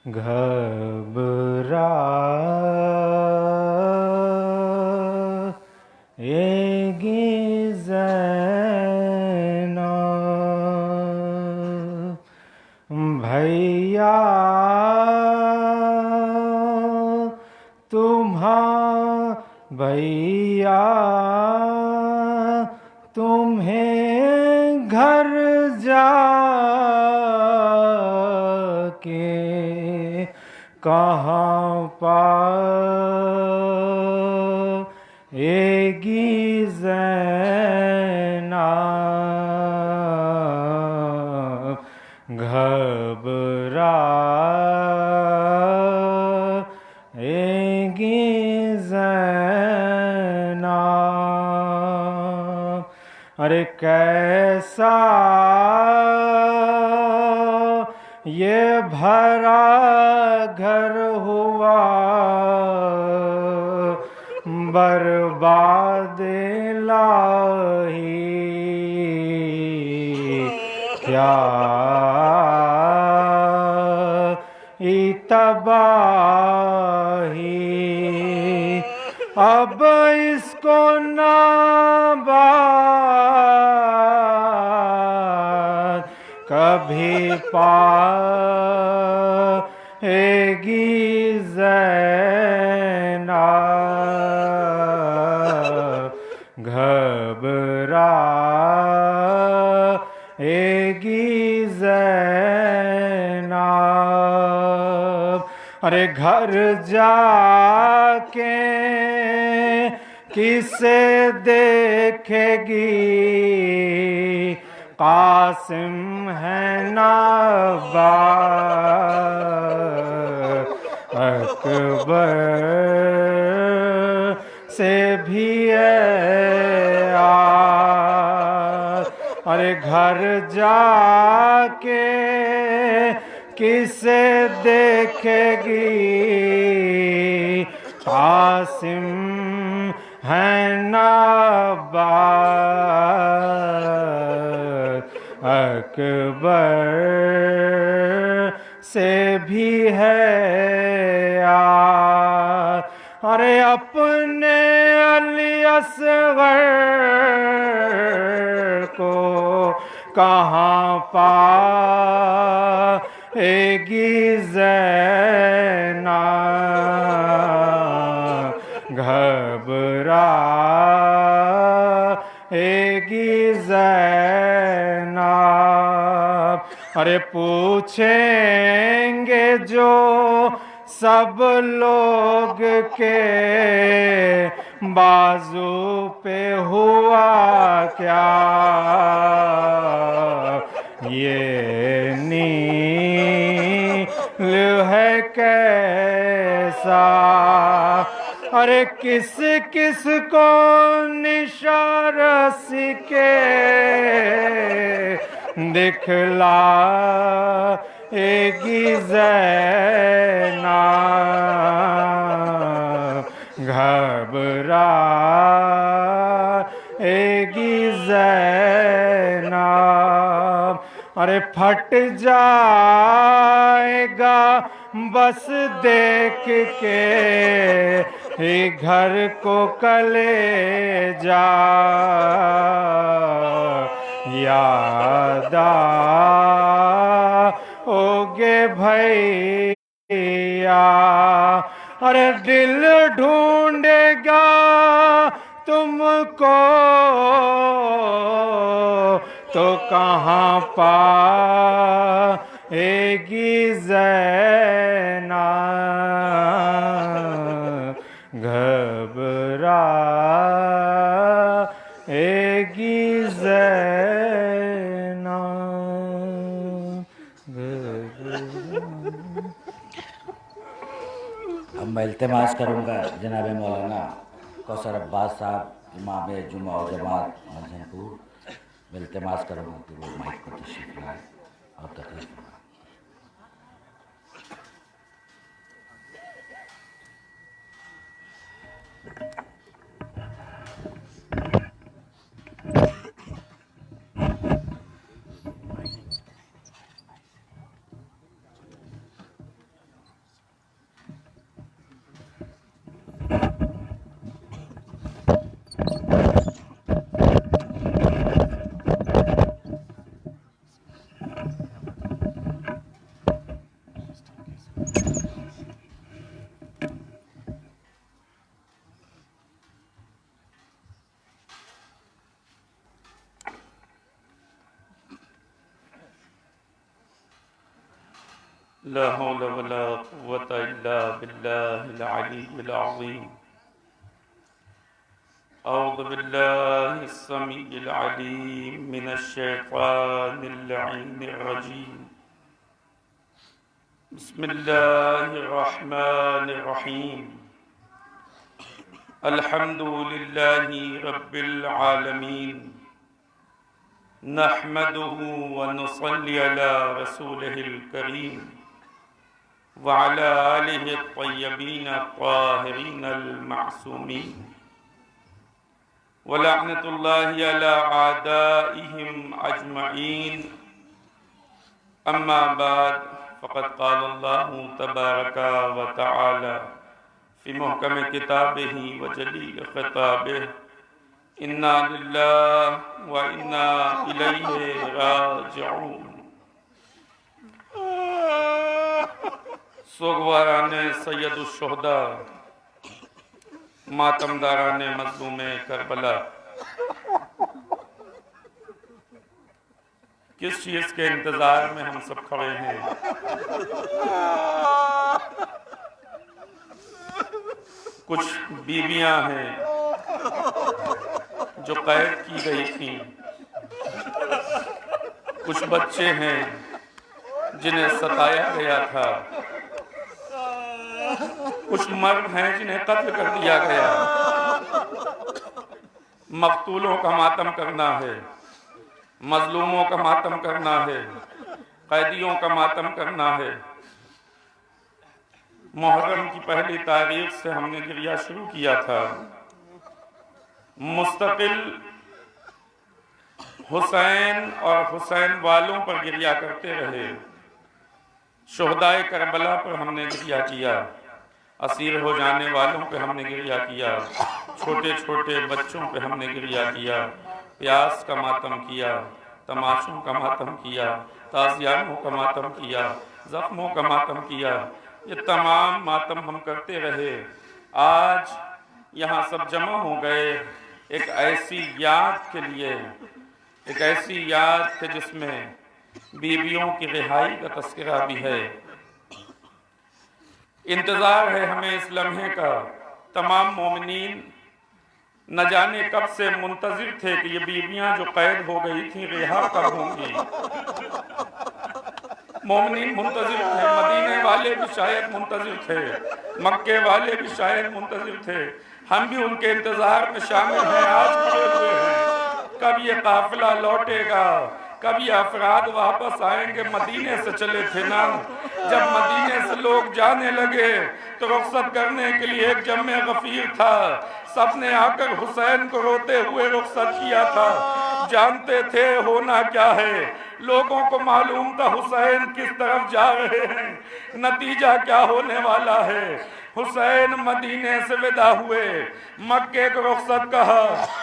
घबराएगी ज़ैनब, भैया भैया तुम्हें घर जाके कहाँ पाएगी ज़ैनब, घबराएगी ज़ैनब। अरे कैसा ये भरा घर हुआ, बर्बाद इलाही, क्या तबाही, अब इसको नाबाद कभी पाएगी ज़ैनब, घबराएगी ज़ैनब। अरे घर जाके किसे देखेगी, कासिम है नाबाद, अकबर से भी यार। अरे घर जाके किसे देखेगी, कासिम है नाबाद, अकबर से भी है यार। अरे अपने अली असगर को कहाँ पाएगी ज़ैनब, घबराएगी ज़ैनब। अरे पूछेंगे जो सब लोग के बाजू पे हुआ क्या, ये नील है कैसा। अरे किस किस को निशारस के दिखलाएगी ज़ैनब, घबराएगी ज़ैनब। अरे फट जाएगा बस देख के ही घर को कलेजा, याद आओगे भैया। अरे दिल ढूंढेगा तुमको तो कहाँ पाएगी ज़ैनब, घबराएगी ज़ैनब। अब मैं इल्तिमास करूँगा जनाब मौलाना कौसर अब्बास साहब, इमाम जुमा और जमात मजहनपुर, मैं इल्तिमास करूँगा कि वो माइक पर तशरीफ़ लाए और तकलीफ फरमाएं। ला हौला वला कुव्वता इल्ला बिल्लाहिल अलीय्यिल अज़ीम। औज़ु बिल्लाहिस समीइल अलीम मिनश शैतानिर लईनिर रजीम। बिस्मिल्लाहिर रहमानिर रहीम। अल्हम्दुलिल्लाहि रब्बिल आलमीन। नहमदुहु व नुसल्ली अला रसूलिहिल करीम व अला आलिहि त्तय्यबीन त्ताहिरीनल मासूमीन व लअनतुल्लाहि अला आदाइहिम अजमईन। अम्मा बाद फ़क़द क़ाल अल्लाहु तबारक व तआला फ़ी मुहकम किताबिही व जलील ख़िताबिही इन्ना लिल्लाहि व इन्ना इलैहि राजिऊन। सोगवाराने सैयदुश्शुहदा, मातमदाराने मज़लूमे करबला, किस चीज़ के इंतज़ार में हम सब खड़े हैं? कुछ बीवियां हैं जो कैद की गई थीं, कुछ बच्चे हैं जिन्हें सताया गया था, कुछ मर्द हैं जिन्हें कत्ल कर दिया गया। मकतूलों का मातम करना है, मजलूमों का मातम करना है, कैदियों का मातम करना है। मुहर्रम की पहली तारीख से हमने गिरिया शुरू किया था। मुस्तकिल हुसैन और हुसैन वालों पर गिरिया करते रहे। शुहदाए करबला पर हमने गिरिया किया, असीर हो जाने वालों पे हमने गिरिया किया, छोटे छोटे बच्चों पे हमने गिरिया किया, प्यास का मातम किया, तमाशों का मातम किया, ताज़ियानों का मातम किया, ज़ख्मों का मातम किया। ये तमाम मातम हम करते रहे। आज यहाँ सब जमा हो गए एक ऐसी याद के लिए, एक ऐसी याद के जिसमें बीवियों की रिहाई का तस्करा भी है। इंतज़ार है हमें इस लम्हे का। तमाम मोमिनीन न जाने कब से मुंतज़िर थे कि ये बीवियां जो कैद हो गई थी रिहा कब होंगी। मोमिनीन मुंतज़िर थे, मदीने वाले भी शायद मुंतज़िर थे, मक्के वाले भी शायद मुंतज़िर थे। हम भी उनके इंतज़ार में शामिल हैं, आज खड़े हुए हैं। कब ये काफिला लौटेगा, कब ये अफराद वापस आएंगे। मदीने से चले थे ना, जब मदीने से लोग जाने लगे तो रुखसत करने के लिए एक जम्मे गफीर था। सबने आकर हुसैन को रोते हुए रुखसत किया था। जानते थे होना क्या है, लोगों को मालूम था हुसैन किस तरफ जा रहे हैं, नतीजा क्या होने वाला है। हुसैन मदीने से विदा हुए, मक्के को रुखसत कहा,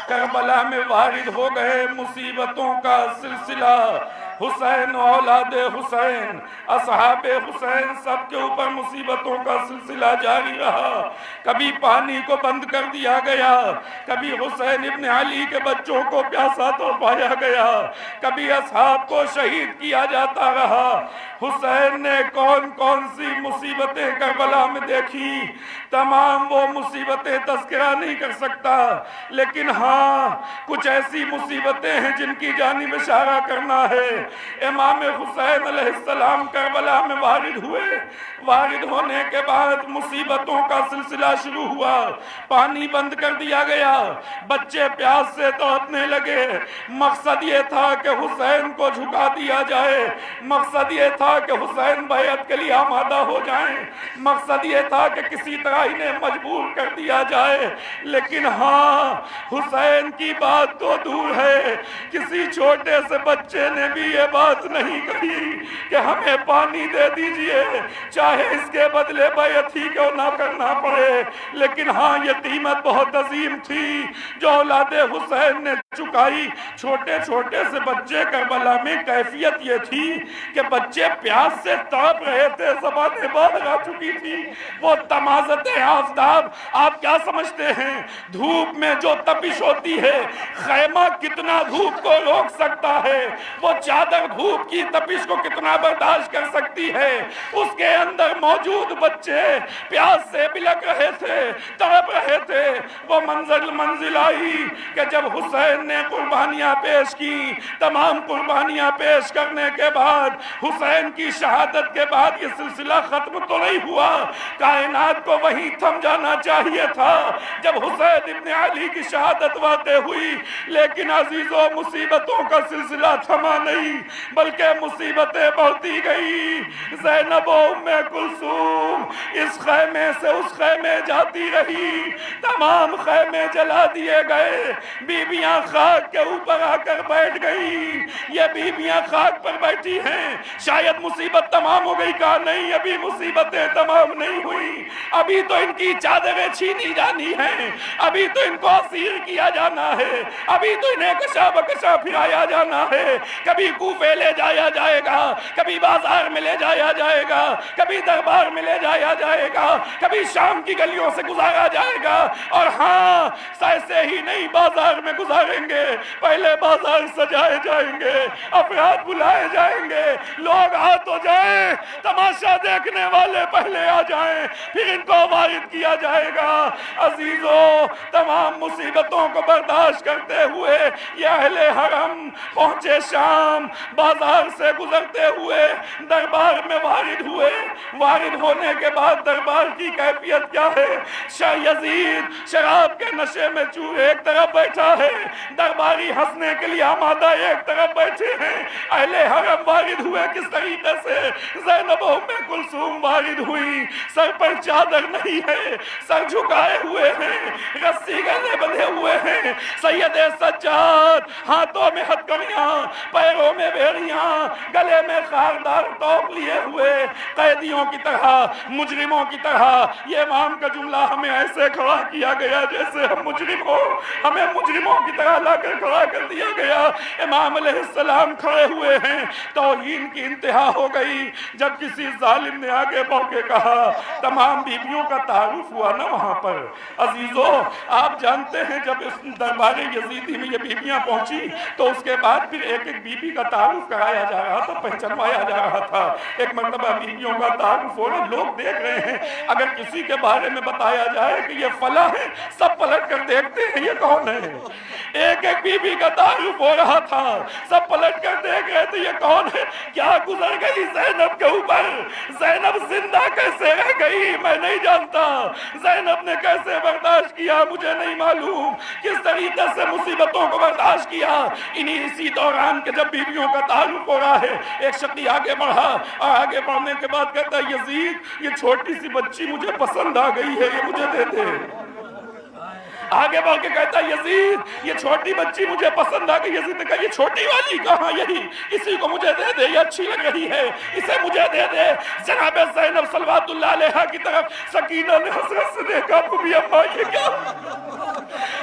करबला में वारिद हो गए मुसीबतों का सिलसिला। हुसैन औलादे हुसैन, असहाबे हुसैन, सबके ऊपर मुसीबतों का सिलसिला जारी रहा। कभी पानी को बंद कर दिया गया, कभी हुसैन इब्न अली के बच्चों को प्यासा तो पाया गया, कभी असहाब को शहीद किया जाता रहा। हुसैन ने कौन कौन सी मुसीबतें करबला में देखी, तमाम वो मुसीबतें तस्करा नहीं कर सकता, लेकिन हाँ कुछ ऐसी मुसीबतें हैं जिनकी जानिब इशारा करना है। इमाम हुसैन अलैहिस्सलाम करबला में वारिद हुए। वारिद होने के बाद मुसीबतों का सिलसिला शुरू हुआ। पानी बंद कर दिया गया, बच्चे प्यास से तड़पने लगे। मकसद ये था कि हुसैन को झुका दिया जाए, मकसद ये था कि हुसैन बैअत के लिए आमादा हो जाएं, मकसद ये था कि किसी तरह इन्हें मजबूर कर दिया जाए। लेकिन हाँ, हुसैन की बात तो दूर है, किसी छोटे से बच्चे ने भी ये बात नहीं कही कि हमें पानी दे दीजिए, चाहे इसके बदले बैअत ही क्यों ना करना पड़े। लेकिन हाँ, ये कीमत बहुत अजीम थी जो औलादे हुसैन ने चुकाई। छोटे छोटे से बच्चे करबला में कैफियत ये थी कि बच्चे प्यास से तड़प रहे थे, ज़बानें बाहर आ चुकी थी। वो तमाज़त आफ़ताब, आप क्या समझते हैं धूप में जो तपिश होती है, खैमा कितना धूप को रोक सकता है। वो 4 चादर धूप की तपिश को कितना बर्दाश्त कर सकती है। उसके अंदर मौजूद बच्चे प्यास से बिलक रहे थे, तड़प रहे थे। वो मंजिल आई कि जब हुसैन ने कुर्बानियां पेश की, तमाम कुर्बानियां पेश करने के बाद, हुसैन की शहादत के बाद ये सिलसिला खत्म तो नहीं हुआ, कायनात को वहीं थम जाना चाहिए था जब हुसैन इब्ने अली की शहादत वाक़े हुई। लेकिन अजीजों, मुसीबतों का सिलसिला थमा नहीं, बल्कि मुसीबतें बढ़ती गई। ज़ैनब व उम्मे कुलसूम इस खैमे से उस खैमे जाती रही, तमाम खैमे जला दिए गए, बीबियां खाक के ऊपर आकर बैठ गई। ये बीबियां खाक पर बैठी हैं, शायद मुसीबत तमाम हो गई। का नहीं, अभी मुसीबतें तमाम नहीं हुई, अभी तो इनकी चादरें छीनी जानी हैं, अभी तो इनको असीर किया जाना है, अभी तो इन्हें कशा बकशा फिराया जाना है। कभी कूफे ले जाया जाएगा, कभी बाजार में ले जाया जाएगा, कभी दरबार में ले जाया जाएगा, कभी शाम की गलियों से गुजारा जाएगा। और हाँ, ऐसे ही नहीं, बाजार में गुजारेंगे, पहले बाजार सजाए जाएंगे, अपराध बुलाए जाएंगे, लोग आ तो जाए, तमाशा देखने वाले पहले आ जाएं, फिर इनको वारिद किया जाएगा। अजीजों, तमाम मुसीबतों को बर्दाश्त करते हुए ये अहले हरम पहुंचे शाम, बाजार से गुजरते हुए दरबार में वारिद हुए। वारिद होने के बाद दरबार की कैफियत क्या है? शाह यजीद शराब के नशे में चूर एक तरफ बैठा है, दरबारी हंसने के लिए आमादा एक तरफ बैठे हैं। अहले हरम वारिद हुए किस तरीके से? ज़ैनब उम्मे कुलसूम वारिद हुई, सर पर चादर नहीं है, सर झुकाए हुए हैं, रस्सी गले बंधे हुए हैं। सैयदे सज्जाद हाथों में हथकड़ियां, पैरों में बेड़ियां, गले में खारदार तोप लिए हुए, कैदियों की तरह, मुजरिमों की तरह। ये इमाम का जुमला हमें ऐसे खड़ा किया गया जैसे हम मुजरिम हो, हमें मुजरिमों की तरह लाकर खड़ा कर दिया गया। इमाम अलैहिस्सलाम खड़े हुए हैं, तौहीन की इंतहा हो गई जब किसी जालिम ने आगे बढ़ के कहा। तमाम बीबियों का तारुफ हुआ ना वहां पर। अजीजों, आप जानते हैं जब इस दरबार यजीदी में ये बीबियां पहुंची तो उसके बाद फिर एक एक बीबी का तारुफ कराया जा रहा था, पहचानवाया जा रहा था। एक मरतबा बीबियों का तारुफ हो रहा, लोग देख रहे हैं, अगर किसी के बारे में बताया जाए कि ये फला है, सब पलट कर देखते हैं ये कौन है। एक एक बीबी का तारुफ हो रहा था, सब पलट कर देख रहे थे ये कौन है। क्या गुजर गई ज़ैनब के ऊपर? ज़ैनब जिंदा कैसे रह गई मैं नहीं जानता, ज़ैनब ने कैसे बर्दाश्त किया मुझे नहीं मालूम, किस तरीके से मुसीबतों को बर्दाश्त किया। इसी दौरान के जब बीवियों का तारुफ हो रहा है, एक शख्स आगे बढ़ा और आगे बढ़ने के बाद कहता है, यजीद ये छोटी सी बच्ची मुझे पसंद आ गई है, ये मुझे दे दे। आगे बढ़ के कहता है, यजीद ये छोटी बच्ची मुझे पसंद आ गई। यजीद ने कहा, ये छोटी वाली कहाँ? यही, इसी को मुझे दे दे, ये अच्छी लग रही है, इसे मुझे दे दे। जनाब ज़ैनब सलवातुल्लाह अलैहा की तरफ सकीना ने हसरत से देखा, खूबी अम्मा ये क्या,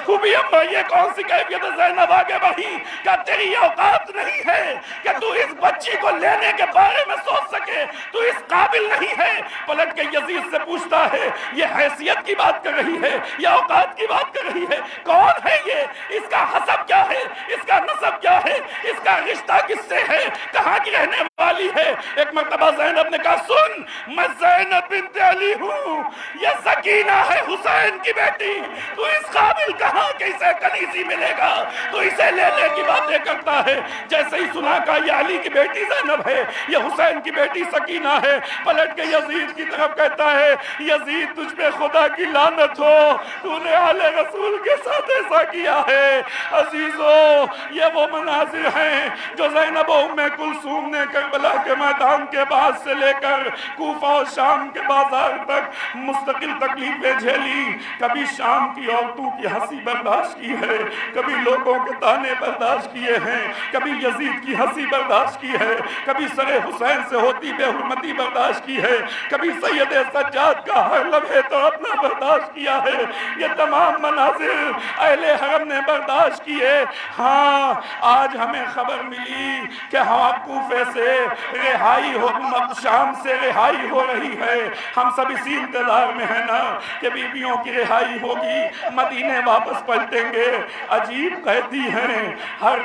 खूबी अम्मा ये कौन सी कैफियत है? ज़ैनब आगे बढ़ी, क्या तेरी औकात नहीं है कि तू इस बच्ची को लेने के बारे में सोच सके? तू इस काबिल नहीं है। पलट के यजीद से पूछता है, ये हैसियत की बात कर रही है, ये औकात की बात कर रही है? कौन है ये? इसका हसब क्या है? इसका नसब क्या है? इसका रिश्ता किससे है? कहाँ की रहने वाली है? एक मर्तबा ज़ैनब ने कहा, सुन, मैं ज़ैनब बिन्त अली हूँ, ये सकीना है हुसैन की बेटी। तू इस काबिल कहाँ कि इसे कनीज़ी मिलेगा? तू इसे लेने की बातें करता है। जैसे ही सुना का ये अली की बेटी ज़ैनब है, ये हुसैन की बेटी सकीना है, पलट के यजीद की तरफ कहता है, यजीद तुझ पे खुदा की लानत हो, तूने आले रसूल के साथ ऐसा किया है। अजीजों, ये वो मनाजिर हैं जो ज़ैनब उम्मे कुलसूम ने करबला के मैदान के बाद से लेकर कूफा और शाम के बाजार तक मुस्तकिल तकलीफें झेली। कभी शाम की औरतों की हंसी बर्दाश्त की है, कभी लोगों के ताने बर्दाश्त किए हैं, कभी यजीद की हंसी बर्दाश्त की है, कभी सरे हुसैन से होती बेहुरमती बर्दाश्त की है, कभी सैयद सज्जाद का हर लम्हे तो अपना बर्दाश्त किया है। ये तमाम मनाजिर अहले हरम ने बर्दाश्त किए। हाँ, आज हमें खबर मिली कि हाँ, कूफे से रिहाई हो, शाम से रिहाई हो रही है। हम सब इसी इंतजार में है ना कि बीवियों की रिहाई होगी, मदीने वापस पलटेंगे। अजीब कैदी हैं, हर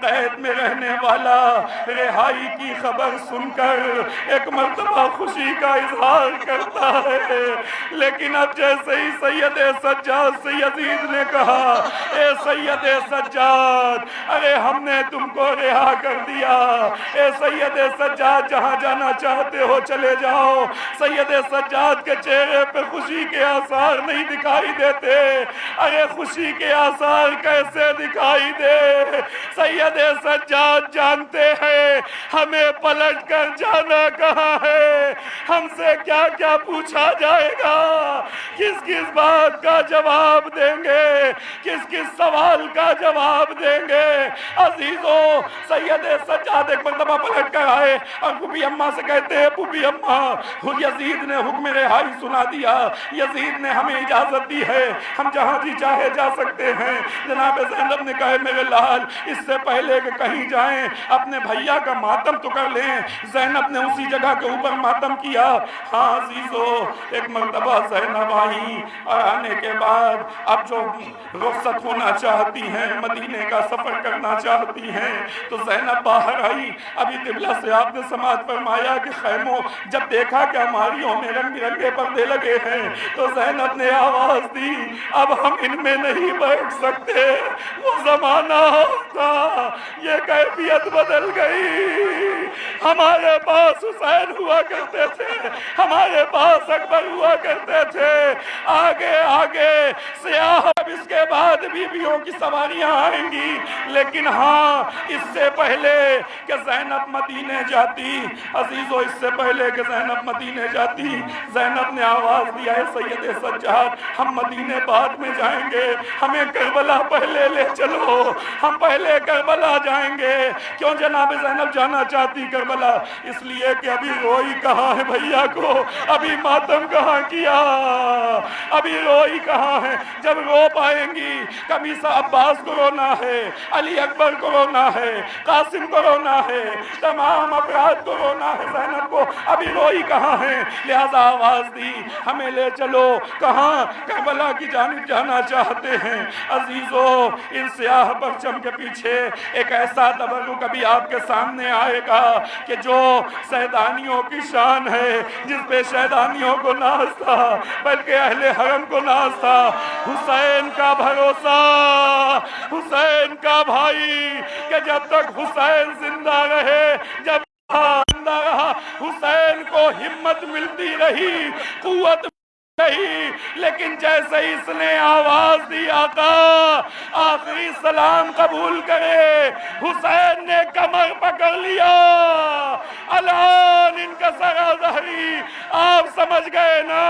कैद में रहने वाला रिहाई की खबर सुनकर एक मर्तबा खुशी का इजहार करता है, लेकिन अब जैसे ही सैयद सज्जाद से यजीद ने कहा, ए सैयद सज्जाद, अरे हमने तुमको रिहा कर दिया, ए सैयद सज्जाद जहां जाना चाहते हो चले जाओ। सैयद सज्जाद के चेहरे पे खुशी के आसार नहीं दिखाई देते। अरे खुशी के आसार कैसे दिखाई दे? सैयद सज्जाद जानते हैं हमें पलट कर जाना कहाँ है, हमसे क्या क्या पूछा जाएगा, किस किस बात का जवाब देंगे, किस किस सवाल का जवाब देंगे। अजीजों, सैयद सज्जाद एक मरतबा पलट कर आए और पुपी अम्मा से कहते हैं, पुपी अम्मा, यजीद ने हुक्म रिहाई सुना दिया, यजीद ने हमें इजाजत दी है, हम जहां जी चाहे जा सकते हैं। जनाब ज़ैनब ने कहा, मेरे लाल, इससे पहले कि कहीं जाएं अपने भैया का मातम तो कर लें। ज़ैनब ने उसी जगह के ऊपर मातम किया। हाँ अजीजो, एक मरतबा ज़ैनब आई और आने के बाद अब जो रुखसत होना चाहती हैं, मदीने का सफर करना चाहती हैं, तो ज़ैनब बाहर आई। अभी किबला से आपने समाज फरमाया कि खैमों, जब देखा कि हमारियों में रंग बिरंगे पर्दे लगे हैं, तो ज़ैनब ने आवाज दी, अब हम इनमें नहीं बैठ सकते। वो जमाना था, ये कैफियत बदल गई। हमारे पास हुसैन हुआ करते थे, हमारे पास अकबर हुआ करते थे, आगे आगे सियाह, इसके बाद बीवियों की सवारियां आएंगी। लेकिन हाँ, इससे पहले कि ज़ैनब मदीने जाती, अजीजों, इससे पहले कि ज़ैनब मदीने जाती, ज़ैनब ने आवाज दिया है, सैयद सज्जाद, हम मदीने बाद में जाएंगे, हमें करबला पहले ले चलो, हम पहले करबला जाएंगे। क्यों जनाब ज़ैनब जाना चाहती करबला? इसलिए कि अभी रोई कहाँ है भैया को, अभी मातम कहाँ किया, अभी रोई कहाँ है। जब रो पाएंगी, कभी सा अब्बास को रोना है, अली अकबर को रोना है, कासिम को रोना है, तमाम अपराध को रोना है, ज़ैनब को अभी रोई कहाँ है। लिहाजा आवाज दी, हमें ले चलो। कहाँ? करबला की जानिब जाना चाहते हैं। अजीजों, इन सियाह परचम के पीछे एक ऐसा तबर्रुक कभी आपके सामने आएगा कि जो सैदानियों की शान है, जिस पे शैदानियों को नाज था, बल्कि अहले हरम को नाज था। हुसैन का भरोसा, हुसैन का भाई, कि जब तक हुसैन जिंदा रहे, जब जिंदा रहा, हुसैन को हिम्मत मिलती रही, कुव्वत नहीं। लेकिन जैसे ही इसने आवाज दी, आका आखिरी सलाम कबूल करे, हुसैन ने कमर पकड़ लिया। अलान इनका सराजहरी, आप समझ गए ना,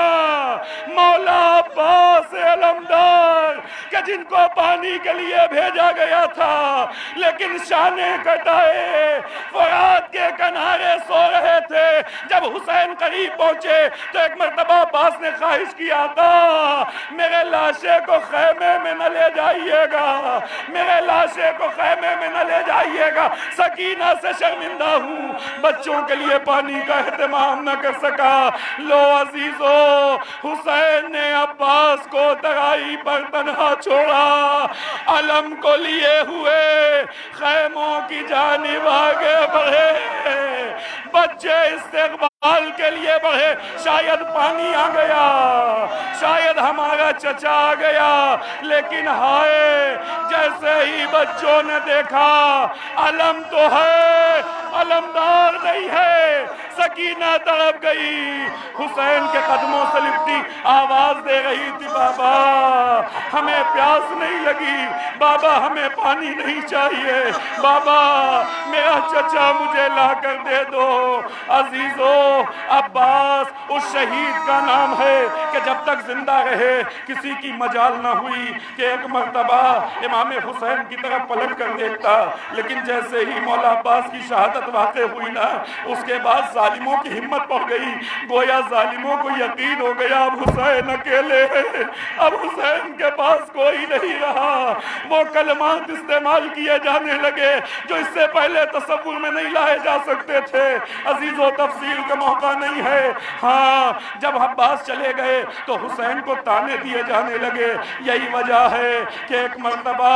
मौला अब्बास अलमदार के जिनको पानी के लिए भेजा गया था, लेकिन शाने कटाए फरात के किनारे सो रहे थे। जब हुसैन करीब पहुंचे तो एक मरतबा अब्बास ने ख्वाहिश किया था, मेरे लाशे को खैमे में न ले जाइएगा, मेरे लाशे को खैमे में न ले जाइएगा, सकीना से शर्मिंदा हूँ, बच्चों के लिए पानी का एहतमाम न कर सका। लो अजीजो, हुसैन ने अब्बास को तराई पर तन्हा छोड़ा, अलम को लिए हुए खैमों की जानिब आगे बढ़े, बच्चे इस्तेकबाल के लिए बढ़े। शायद पानी आ गया, शायद हमारा चचा आ गया, लेकिन हाय, जैसे ही बच्चों ने देखा अलम तो है, अलमदार नहीं है, सकीना तड़प गई, हुसैन के कदमों से लिपटी आवाज दे रही थी, बाबा हमें प्यास नहीं लगी, बाबा हमें पानी नहीं चाहिए, बाबा मेरा चचा मुझे ला कर दे दो। अजीजों, अब्बास उस शहीद का नाम है कि जब तक जिंदा रहे किसी की मजाल ना हुई कि एक मर्तबा इमाम हुसैन की तरफ पलट कर देखता, लेकिन जैसे ही मौला अब्बास की शहादत वाक़ई हुई ना, उसके बाद जालिमों की हिम्मत पड़ गई। गोया जालिमों को यकीन हो गया अब हुसैन अकेले हैं, अब हुसैन के पास कोई नहीं रहा। वो कलमात इस्तेमाल किए जाने लगे जो इससे पहले तसव्वुर में नहीं लाए जा सकते थे। अजीजों, तफसील का मौका नहीं है। हाँ, जब अब्बास चले गए तो हुसैन को ताने दिए जाने लगे। यही वजह है कि एक मर्तबा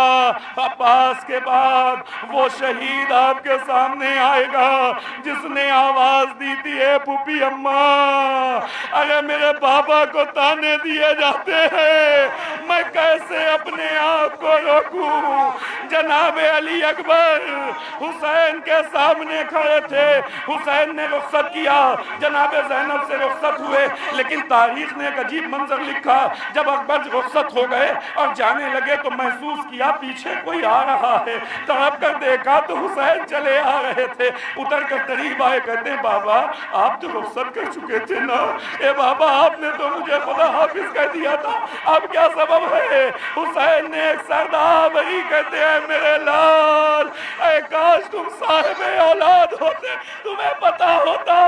अब्बास के बाद वो शहीद आपके सामने आएगा जिसने आवाज दी थी, ए पुपी अम्मा, अरे मेरे बाबा को ताने दिए जाते हैं, मैं कैसे अपने आप को रोकूं। जनाब अली अकबर हुसैन के सामने खड़े थे। हुसैन ने रुखसत किया, जनाब ज़ैनब से रुखसत हुए, लेकिन तारीख ने एक अजीब मंजर लिखा। जब अकबर रुखसत हो गए और जाने लगे तो महसूस किया पीछे कोई आ रहा है। तड़प कर देखा तो हुसैन चले आ रहे थे। उतर कर करीब आए, कहते हैं बाबा आप तो रुखसत कर चुके थे ना। ए बाबा, आपने तो मुझे खुदा हाफिज कह दिया था, अब क्या सबब है। हुसैन ने एक सरदार वही कहते हैं, मेरे लाल, ऐ काश तुम साहिब औलाद होते, तुम्हें पता होता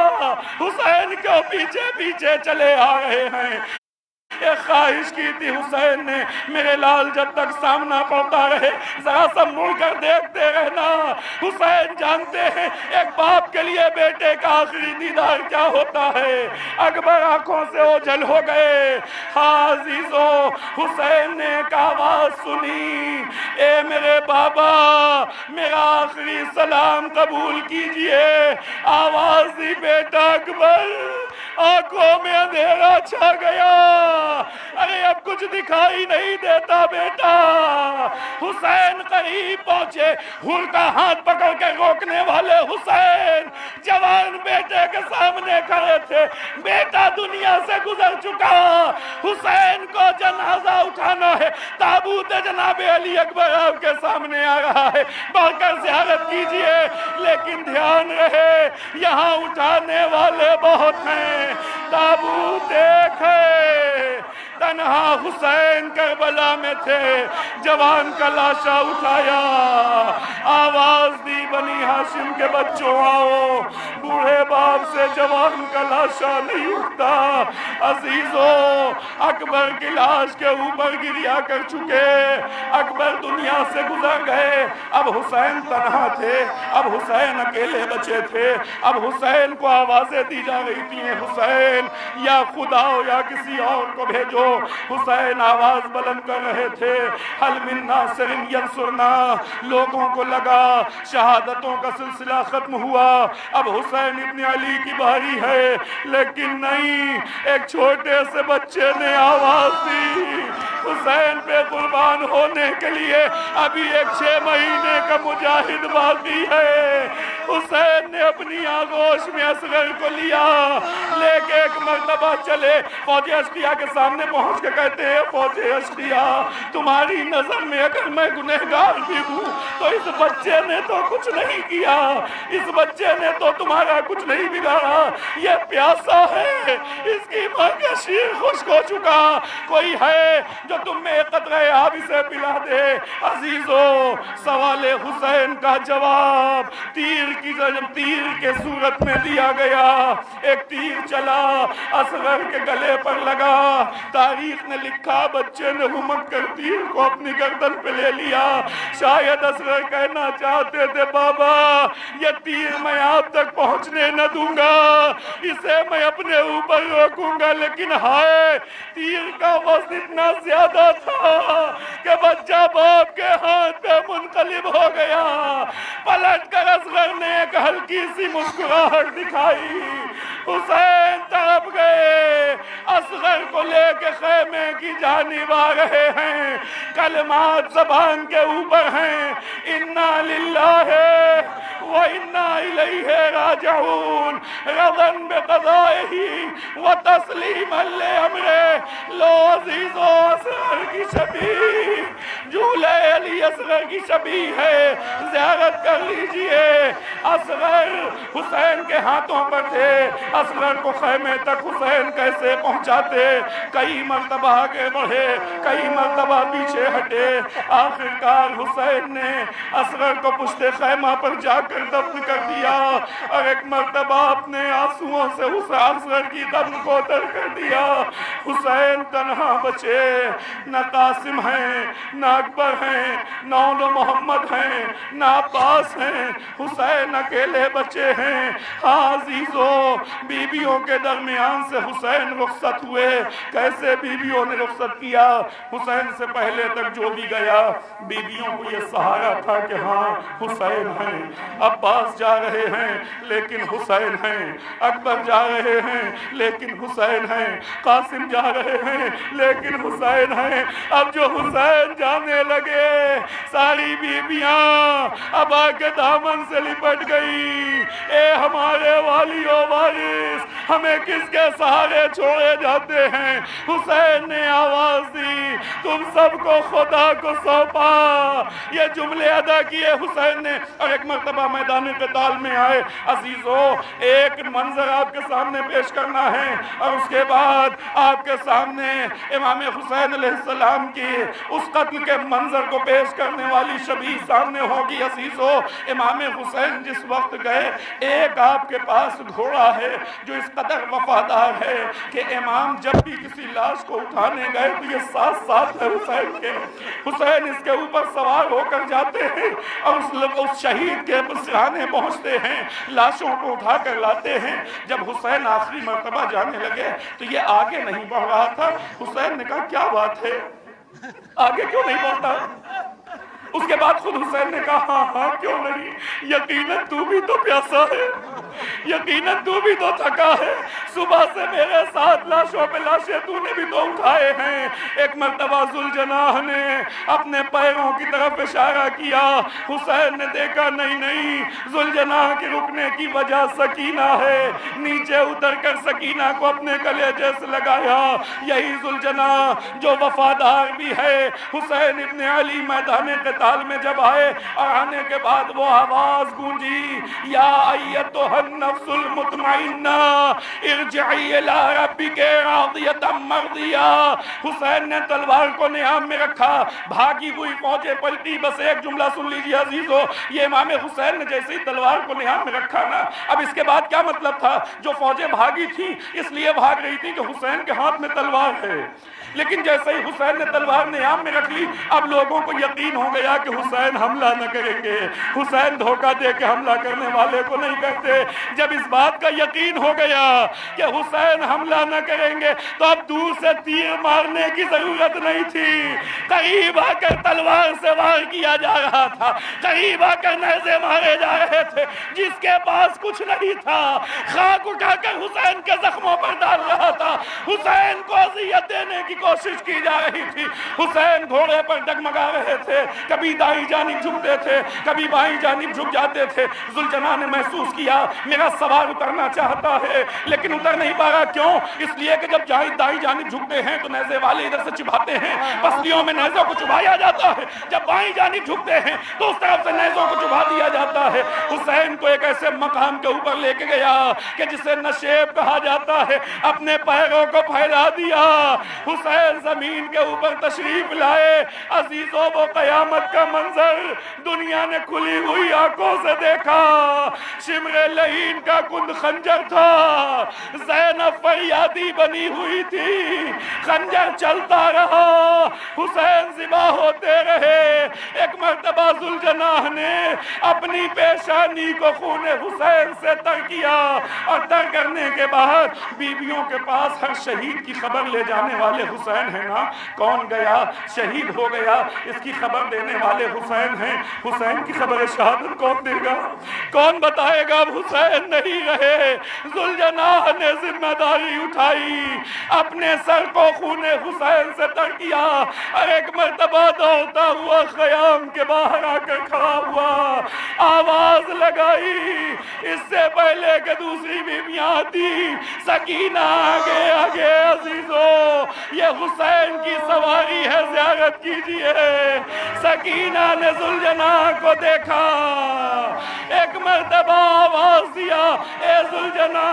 हुसैन क्यों पीछे पीछे चले आ रहे हैं। एक ख्वाहिश की थी हुसैन ने, मेरे लाल जब तक सामना पड़ता रहे जरा सा मुड़ कर देखते रहना। हुसैन जानते हैं एक बाप के लिए बेटे का आखिरी दीदार क्या होता है। अकबर आंखों से ओझल हो गए। हाँ अजीजों, हुसैन ने एक आवाज सुनी, ए मेरे बाबा, मेरा आखिरी सलाम कबूल कीजिए। आवाज दी बेटा अकबर, आंखों में अंधेरा छा गया, अरे अब कुछ दिखाई नहीं देता बेटा। हुसैन करीब पहुंचे, हुर का हाथ पकड़ के रोकने वाले हुसैन जवान बेटे के सामने खड़े थे। बेटा दुनिया से गुजर चुका, हुसैन को जनाजा उठाना है, ताबूत जनाब अली अकबर आपके सामने आ रहा है, बढ़कर ज़ियारत कीजिए। लेकिन ध्यान रहे यहाँ उठाने वाले बहुत हैं, ताबूत एक है, तन्हा हुसैन करबला में थे। जवान का लाशा उठाया, आवाज दी बनी हाशिम के बच्चों आओ, बूढ़े बाप से जवान का लाशा नहीं उठता। अजीजों, अकबर की लाश के ऊपर गिरिया कर चुके, अकबर दुनिया से गुजर गए। अब हुसैन तन्हा थे, अब हुसैन अकेले बचे थे। अब हुसैन को आवाजें दी जा रही थी, हुसैन या खुदा हो या किसी और को भेजो। हुसैन आवाज बुलंद कर रहे थे, हल मिन नासिरिन यंसुरना। लोगों को लगा शहादतों का सिलसिला खत्म हुआ, अब हुसैन इब्न अली की बारी है। लेकिन नहीं, एक छोटे से बच्चे ने आवाज दी, हुसैन पे कुर्बान होने के लिए अभी एक 6 महीने का मुजाहिद बाकी है। हुसैन ने अपनी आगोश में असगर को लिया, लेके एक मर्तबा चले फौज अश्किया के सामने पहुंच के कहते हैं, फौज अश्किया, तुम्हारी नजर में अगर मैं गुनहगार भी हूँ तो इस बच्चे ने तो कुछ नहीं किया, इस बच्चे ने तो तुम्हारा कुछ नहीं बिगाड़ा। ये प्यासा है, इसकी मां का शीर खुश्क हो चुका, कोई है जो तुम में कतरे आब इसे पिला दे। अजीजों, सवाले हुसैन का जवाब तीर के सूरत में दिया गया। एक तीर चला, असगर के गले पर लगा। तारीख ने लिखा, बच्चे ने हुमक कर तीर को अपनी गर्दन पे ले लिया। शायद असगर कहना चाहते थे, बाबा ये तीर मैं आप तक पहुंचने न दूंगा, इसे मैं अपने ऊपर रोकूंगा। लेकिन हाय, तीर का वजन इतना ज्यादा था कि बच्चा बाप के हाथ पे मुनकलिब हो गया। पलट कर असगर ने एक हल्की सी मुस्कुराहट दिखाई। हुसैन तड़प गए, असगर को लेके खेमे की जानिब आ रहे हैं। कलमात ज़बान के ऊपर हैं, इन्ना लिल्लाहि व व इन्ना इलैहि राजिऊन रज़न बिक़ज़ाइही व तस्लीमन लिअम्रे। लो अज़ीज़ो असगर की शबीह झूले अली असगर की शबीह है, ज़ियारत कर लीजिए। असगर हुसैन के हाथों पर थे, असगर को खैमे तक हुसैन कैसे पहुंचाते, कई मर्तबा आगे बढ़े, कई मर्तबा पीछे हटे, आखिरकार हुसैन ने असगर को पुश्ते खैमा पर जाकर दफन कर दिया और एक मर्तबा अपने आंसुओं से उस असगर की दफन को तर कर दिया। हुसैन तन्हा बचे, न कासिम हैं, न अकबर हैं, न मोहम्मद हैं, न अब्बास हैं, हुसैन अकेले बचे हैं। हाँ अजीजों, बीबियों के दरमियान से हुसैन रुखसत हुए। कैसे बीबियों ने रुखसत किया? हुसैन से पहले तक जो भी गया, बीबियों को ये सहारा था कि हाँ हुसैन हैं। अब्बास जा रहे हैं लेकिन हुसैन हैं, अकबर जा रहे हैं लेकिन हुसैन हैं, कासिम जा रहे हैं लेकिन हुसैन हैं। अब जो हुसैन जाने लगे, सारी बीबियां अब आके दामन से लिपट गई। ए हमारे वालियों वारिस, हमें किसके सहारे छोड़े जाते हैं? हुसैन ने आवाज दी, तुम सबको खुदा को सौंपा। ये जुमले अदा किए हुसैन ने और एक मर्तबा मैदान क़िताल में आए। अजीजों, एक मंजर आपके सामने पेश करना है और उसके बाद आपके सामने इमाम हुसैन अलैहिस्सलाम की उस कत्ल के मंजर को पेश करने वाली शबीह सामने होगी। अजीजों, इमाम हुसैन जिस वक्त गए, एक आपके पास घोड़ा है जो इस कदर वफादार है कि इमाम जब भी किसी लाश को उठाने गए तो ये साथ साथ है हुसैन के। हुसैन इसके ऊपर सवार होकर जाते हैं और उस शहीद के सिरहाने पहुंचते हैं, लाशों को उठा कर लाते हैं। जब हुसैन आखिरी मर्तबा जाने लगे तो ये आगे नहीं बढ़ रहा था। हुसैन ने कहा क्या बात है, आगे क्यों नहीं बढ़ता? उसके बाद खुद हुसैन ने कहा हाँ हाँ क्यों नहीं, यकीनन तू भी तो प्यासा है, यकीनन तू भी तो थका है, सुबह से मेरे साथ लाशों पे लाशें तूने भी तो उठाए हैं। एक मर्तबा जुलजनाह ने अपने पैरों की तरफ इशारा किया। हुसैन ने देखा नहीं नहीं, जुलजनाह के रुकने की वजह सकीना है। नीचे उतर कर सकीना को अपने कलेजे से लगाया। यही जुलजनाह जो वफादार भी है। हुसैन इब्ने अली मैदान क़िताल में जब आए और आने के बाद वो आवाज गूंजी, या अय्यतुहन नफ्सुल मुतमइन्ना इरजिई इला रब्बिके रादियतम मर्दिया। हुसैन ने तलवार को नियाम में रखा, भागी हुई फौजें पलटी। बस एक जुमला सुन लीजिए अजीजों, ये इमाम हुसैन ने जैसे ही तलवार को नियाम में रखा ना, अब इसके बाद क्या मतलब था? जो फौजें भागी थी इसलिए भाग रही थी कि हुसैन के हाथ में तलवार है, लेकिन जैसे ही हुसैन ने तलवार नियाम में रख ली, अब लोगों को यकीन हो गया कि हुसैन हमला न करेंगे, हुसैन धोखा दे के हमला करने वाले को नहीं करते। जब इस बात का यकीन हो गया कि हुसैन हमला न करेंगे तो अब दूर से तीर मारने की जरूरत नहीं थी। करीब आकर तलवार से वार किया जा रहा था, करीब आकर नेज़े मारे जा रहे थे। जिसके पास कुछ नहीं था खाक उठाकर हुसैन के जख्मों पर डाल रहा था। हुसैन को अज़ियत देने की कोशिश की जा रही थी। हुसैन घोड़े पर डगमगा रहे थे, कभी दाई जानिब झुकते थे, कभी बाई जानिब झुक जाते थे। जुलजना ने महसूस किया मेरा सवार उतरना चाहता है लेकिन उतर नहीं पा रहा। क्यों? इसलिए कि जब दाई जानिब झुकते हैं तो नेज़े वाले इधर से चुभाते हैं, पसलियों में नेज़ों को चुभाया जाता है। जब बाई जानिब झुकते हैं तो उस तरफ से नेज़ों को चुभा दिया जाता है। हुसैन को एक ऐसे मकाम के ऊपर लेके गया कि जिसे नशेब कहा जाता है, अपने पैरों को फैला दिया। हुसैन जमीन के ऊपर तशरीफ लाए। अजीजों, वो कयामत का मंजर दुनिया ने खुली हुई आंखों से देखा। शिमरे लहीन का कुंद खंजर था, ज़ैनब फरियादी बनी हुई थी, खंजर चलता रहा, हुसैन ज़िबा होते रहे। एक मर्तबा जुलजनाह ने अपनी पेशानी को खूने हुसैन से तर किया और तर करने के बाद बीबियों के पास हर शहीद की खबर ले जाने वाले हुसैन है ना, कौन गया शहीद हो गया इसकी खबर देने वाले हुसैन हैं। हुसैन की खबर शहादत कौन देगा, कौन बताएगा? अब हुसैन नहीं रहे। जुलजनाह ने जिम्मेदारी उठाई, अपने सर को खूने हुसैन से तर किया और एक मर्तबा दौड़ता हुआ खयाम के बाहर आकर खड़ा हुआ। आवाज लगाई। इससे पहले कि दूसरी बीवियां आती, सकीना आगे आगे अजीजों ये हुसैन की सवारी है, ज़ियारत कीजिए। सकीना ने जुलजना को देखा, एक मर्तबा आवाज दिया, ए जुलजना,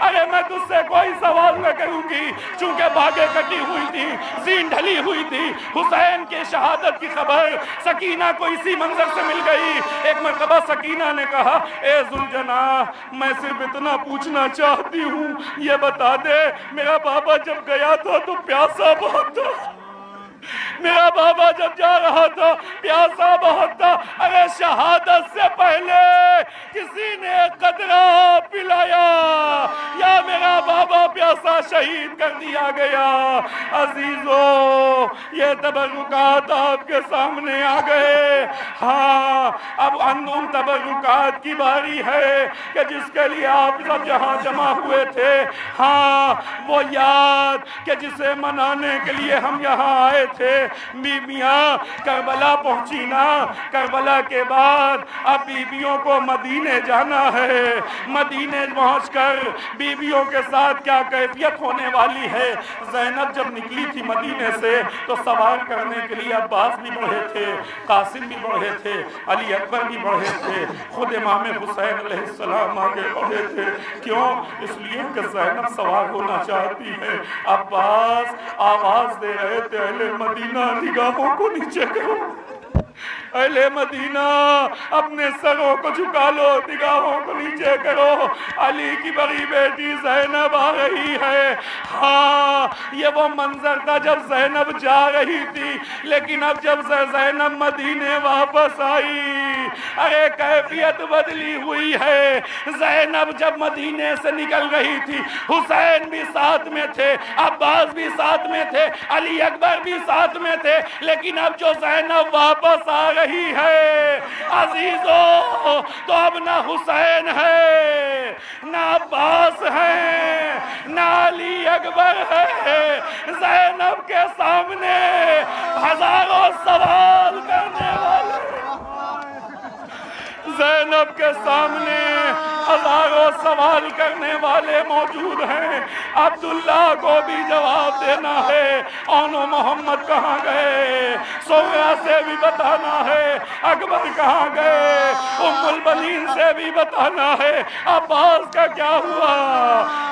अरे मैं तुझसे कोई सवाल न करूंगी, चूंकि बागे कटी हुई थी, जीन ढली हुई थी। हुसैन के शहादत की खबर सकीना को इसी मंजर से मिल गई। एक मर्तबा सकीना ने कहा, ए जुलजना, मैं सिर्फ इतना पूछना चाहती हूँ, ये बता दे, मेरा बाबा जब गया था तो प्यासा बहुत था, मेरा बाबा जब जा रहा था प्यासा बहुत था, अरे शहादत से पहले किसी ने कतरा पिलाया या मेरा बाबा प्यासा शहीद कर दिया गया। अजीजों ये तबर्रुकात आपके सामने आ गए। हाँ, अब अनदुम तबर्रुकात की बारी है कि जिसके लिए आप सब जहाँ जमा हुए थे, हाँ वो याद कि जिसे मनाने के लिए हम यहाँ आए थे। बीबियां करबला पहुंची ना, करबला के बाद अब बीबियों को मदीने जाना है। मदीने पहुंचकर बीबियों के साथ क्या कैफियत होने वाली है। ज़ैनब जब निकली थी मदीने से तो सवार करने के लिए अब्बास भी बढ़े थे, कासिम भी बढ़े थे, अली अकबर भी बढ़े थे, खुद इमाम हुसैन अलैहिस्सलाम आगे बढ़े थे। क्यों? इसलिए कि ज़ैनब सवार होना चाहती है। अब्बास आवाज दे रहे थे, अहले मदीना निगाहों को नीचे करो, अहले मदीना अपने सरों को झुका लो, निगाहों को नीचे करो, अली की बड़ी बेटी ज़ैनब आ रही है। हाँ, ये वो मंजर था जब ज़ैनब जा रही थी, लेकिन अब जब ज़ैनब मदीने वापस आई, अरे कैफियत बदली हुई है। ज़ैनब जब मदीने से निकल रही थी, हुसैन भी साथ में थे, अब्बास भी साथ में थे, अली अकबर भी साथ में थे, लेकिन अब जो ज़ैनब वापस आ रही है अजीजों, तो अब ना हुसैन है, ना अब्बास है, ना अली अकबर है। ज़ैनब के सामने हजारों सवाल करने वाले, ज़ैनब के सामने हजारों सवाल करने वाले मौजूद हैं। अब्दुल्ला को भी जवाब देना है, औनो मोहम्मद कहाँ गए, सोया से भी बताना है, अकबर कहाँ गए, उम्मुल बनीन से भी बताना है, अब्बास का क्या हुआ,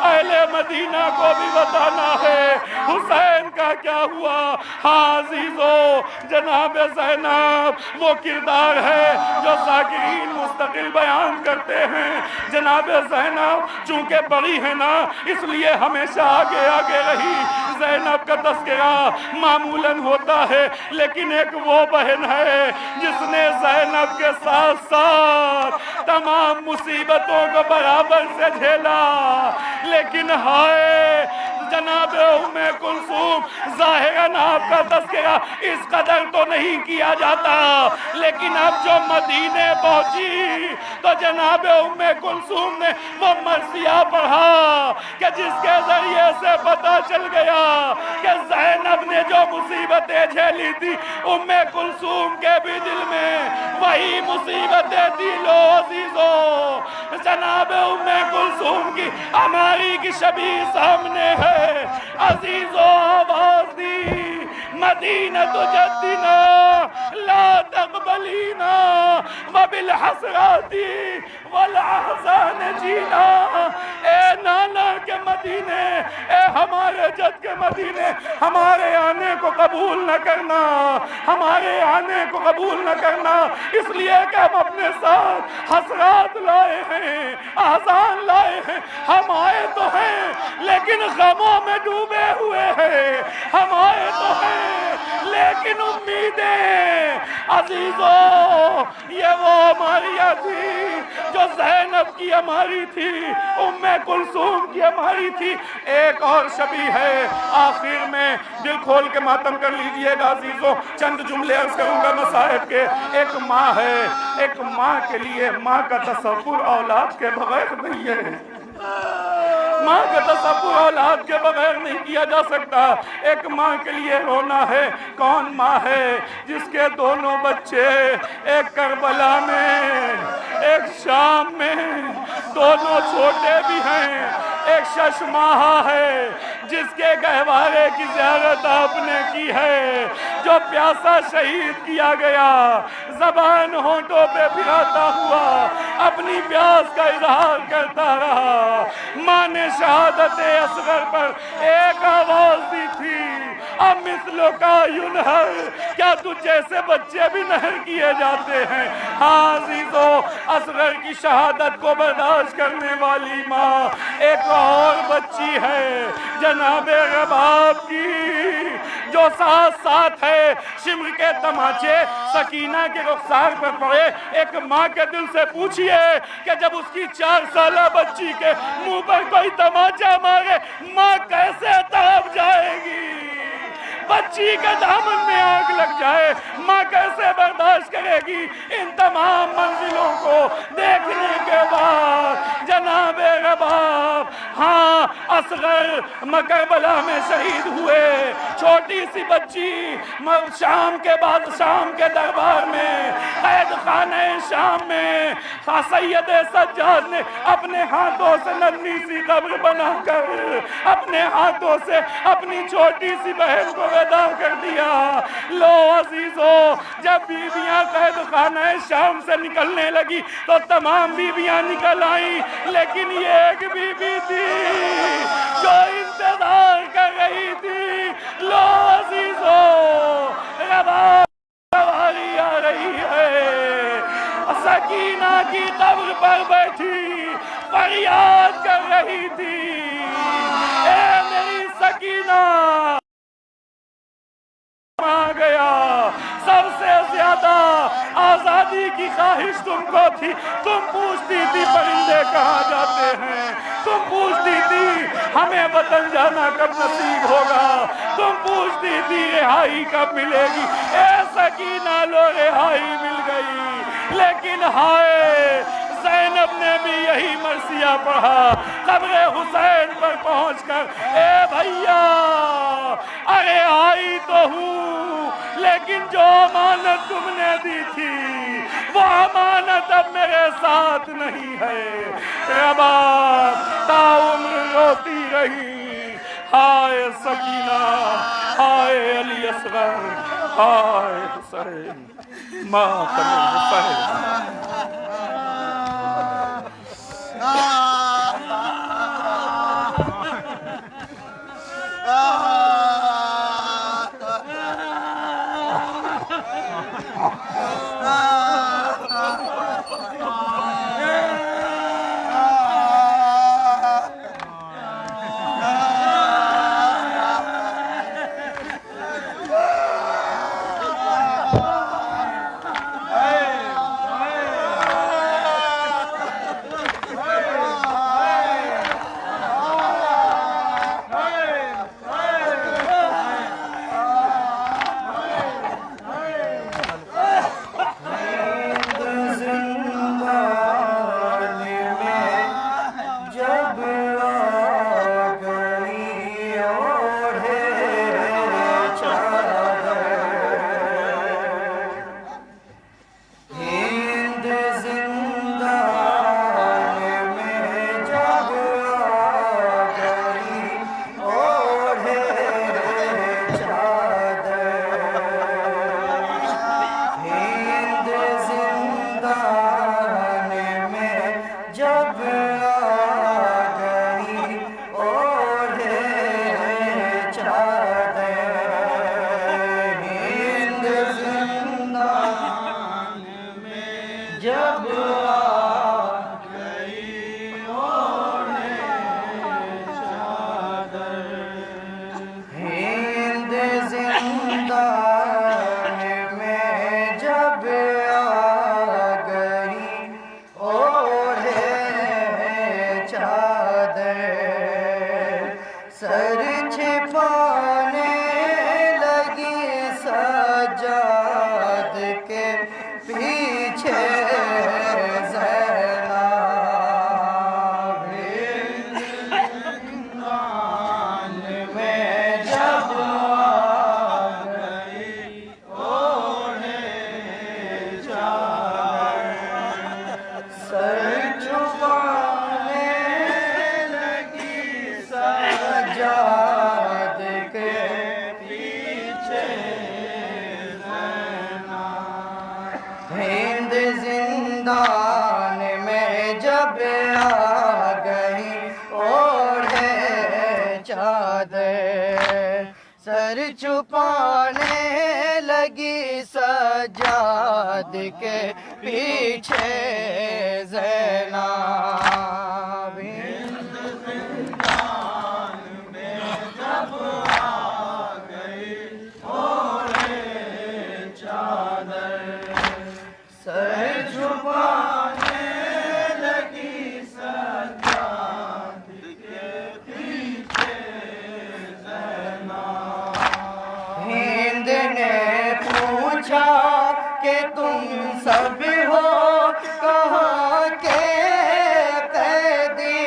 अहले मदीना को भी बताना है, हुसैन का क्या हुआ। हाँ अजीजों, जनाब ज़ैनब वो किरदार है जो ज़ाकिरीन मुस्तकिल बयान करते हैं। जनाब ज़ैनब चूंकि बड़ी है ना, इसलिए हमेशा आगे आगे रही। ज़ैनब का तज़किरा मामूलन होता है, लेकिन एक वो बहन है जिसने ज़ैनब के साथ साथ तमाम मुसीबतों को बराबर से झेला। लेकिन हाय जनाब उम्मे कुलसूम, ज़ाहिरन आपका तज़किरा इस कदर तो नहीं किया जाता, लेकिन अब जो मदीने पहुंची तो जनाब उम्मे कुलसूम ने वो मरसिया पढ़ा कि जिसके जरिए से पता चल गया कि ज़ैनब ने जो मुसीबतें झेली थी, उम्मे कुलसूम के भी दिल में वही मुसीबतें थी। लो अजीजों, जनाब उम्मे कुलसूम की हमारी की शबी सामने है। अजीजों आवाज दी, मदीना तो जद्दीना ला तक़बलीना वबिल हसराती वल अहज़ान जीना। ए नाना के मदीने, ए हमारे जद के मदीने, हमारे आने को कबूल न करना, हमारे आने को कबूल न करना, इसलिए कि हम अपने साथ हसरात लाए हैं, अहज़ान लाए हैं। हम आए तो हैं लेकिन गमों में डूबे हुए हैं, हम आए तो हैं लेकिन उम्मीदें अजीजों ये वो हमारियाँ थी जो ज़ैनब की हमारी थी, उम्मे कुलसूम की हमारी थी। एक और शबी है, आखिर में दिल खोल के मातम कर लीजिएगा अजीजों, चंद जुमले अर्ज करूंगा मसाइब के। एक माँ है, एक माँ के लिए माँ का तसव्वुर औलाद के बगैर नहीं है, माँ का तसव्वुर औलाद के बगैर नहीं किया जा सकता। एक माँ के लिए रोना है। कौन माँ है जिसके दोनों बच्चे एक करबला में दोनों छोटे भी हैं। एक शशमाहा है जिसके गहवारे की ज़ियारत आपने की है, जो प्यासा शहीद किया गया, ज़बान होंठों पे फिराता हुआ अपनी प्यास का इजहार करता रहा। माँ ने शहादत असगर पर एक आवाज दी थी, अब मिसलों का यूनहर, क्या तुझ जैसे बच्चे भी नहर किए जाते हैं। हाँ अजीजों, असगर की शहादत को बर्दाश्त करने वाली माँ एक और बच्ची है, जनाबे रबाब की, जो साथ साथ है। शिम्र के तमाचे सकीना के रुखसार पर पड़े एक माँ के दिल से पूछिए कि जब उसकी 4 साला बच्ची के मुंह पर कोई तमाचा मारे माँ कैसे तड़प जाएगी। बच्ची के दामन में आग लग जाए माँ कैसे बर्दाश्त करेगी। इन तमाम मंजिलों को देखने के बाद जनाबे रबाब, हाँ असगर करबला में शहीद हुए, छोटी सी बच्ची शाम के बाद शाम के दरबार में कैद खाने शाम में सैयद सज्जाद ने अपने हाथों से नन्ही सी कब्र बनाकर अपने हाथों से अपनी छोटी सी बहन को विदा कर दिया। लो अजीजों, जब बीबियां कैद खाने शाम से निकलने लगी तो तमाम बीबियां निकल आई, लेकिन ये एक बीबी थी जो इंतजार कर रही थी। लो अजीजों, रबाब सवारी आ रही है, सकीना की कब्र पर बैठी फरियाद कर रही थी, ए मेरी सकीना आ गया। सबसे ज्यादा आजादी की ख्वाहिश तुमको थी, तुम पूछती थी परिंदे कहाँ जाते हैं, तुम पूछती थी हमें वतन जाना कब नसीब होगा, तुम पूछती थी रिहाई कब मिलेगी। ए सकीना लो रिहाई मिल गई, लेकिन हाय ज़ैनब ने भी यही मरसिया पढ़ा कब्र हुसैन पर पहुंचकर, ए भैया अरे आई तो हूँ, लेकिन जो अमानत तुमने दी थी वो अमानत अब मेरे साथ नहीं है। रबाब ताउम्र रोती रही, हाय सकीना, हाय अली असगर, हाय हुसैन, मातम हुसैन। छुपाने लगी सजाद के पीछे ज़ैनब। सर छुपाने लगी सजाद के पीछे ज़ैनब। हिंद ने पूछा कि तुम सब हो कहाँ के कैदी,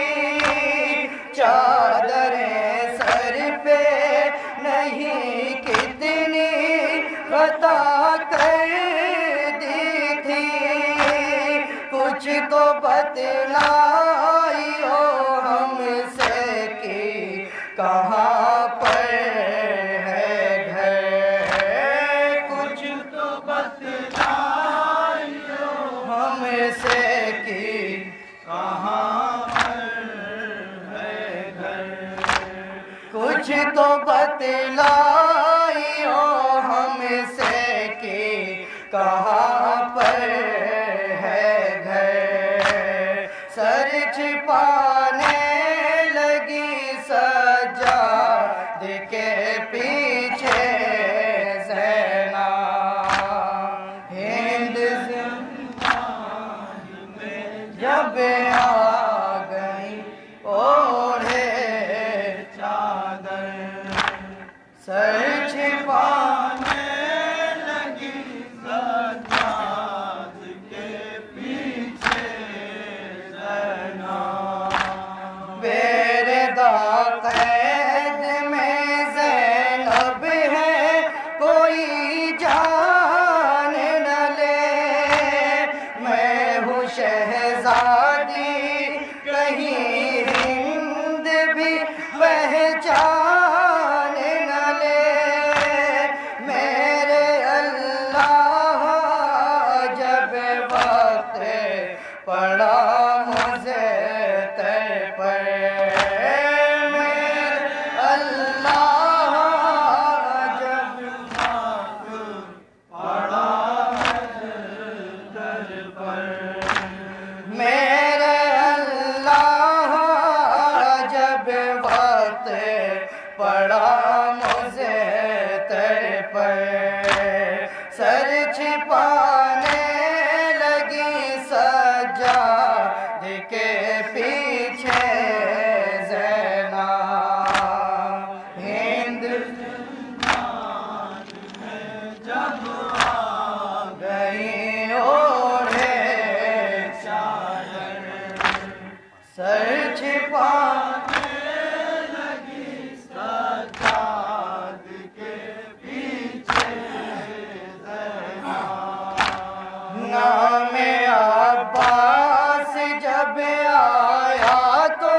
चादरें सर पे नहीं कितनी बता कर दी थी, कुछ तो बतलाइयो हमसे कि कहाँ पर है घर, कुछ तो बतलाइयो हमसे कि कहाँ पर है घर, कुछ तो बतलाइयो हमसे कि कहाँ पर है घर। सर छिपाने लगी सजाद के पीछे ज़ैनब। हिंद ज़िंदगी में जब आ गई ओढ़े चादर, सर छिपाने लगी सजाद के पीछे ज़ैनब। बेरदा कैद में ज़ैनब है कोई जान न ले, मैं हूँ शहज़ादी कहीं हिंद भी पहचान न ले। मेरे अल्लाह जब वक्त पड़ा मुझे तर पर, मेरे अल्लाह जब वक्त पड़ा तर पर, मेरे अल्लाह जब वक्त पड़ा मुझे तर पर, सर छिपाने लगी सजाद के पीछे ज़ैनब। हिंद में जब आ गई ओढ़े चादर, सर छिपाने लगी सजाद के पीछे ज़ैनब। नाम अब्बास जब आया तो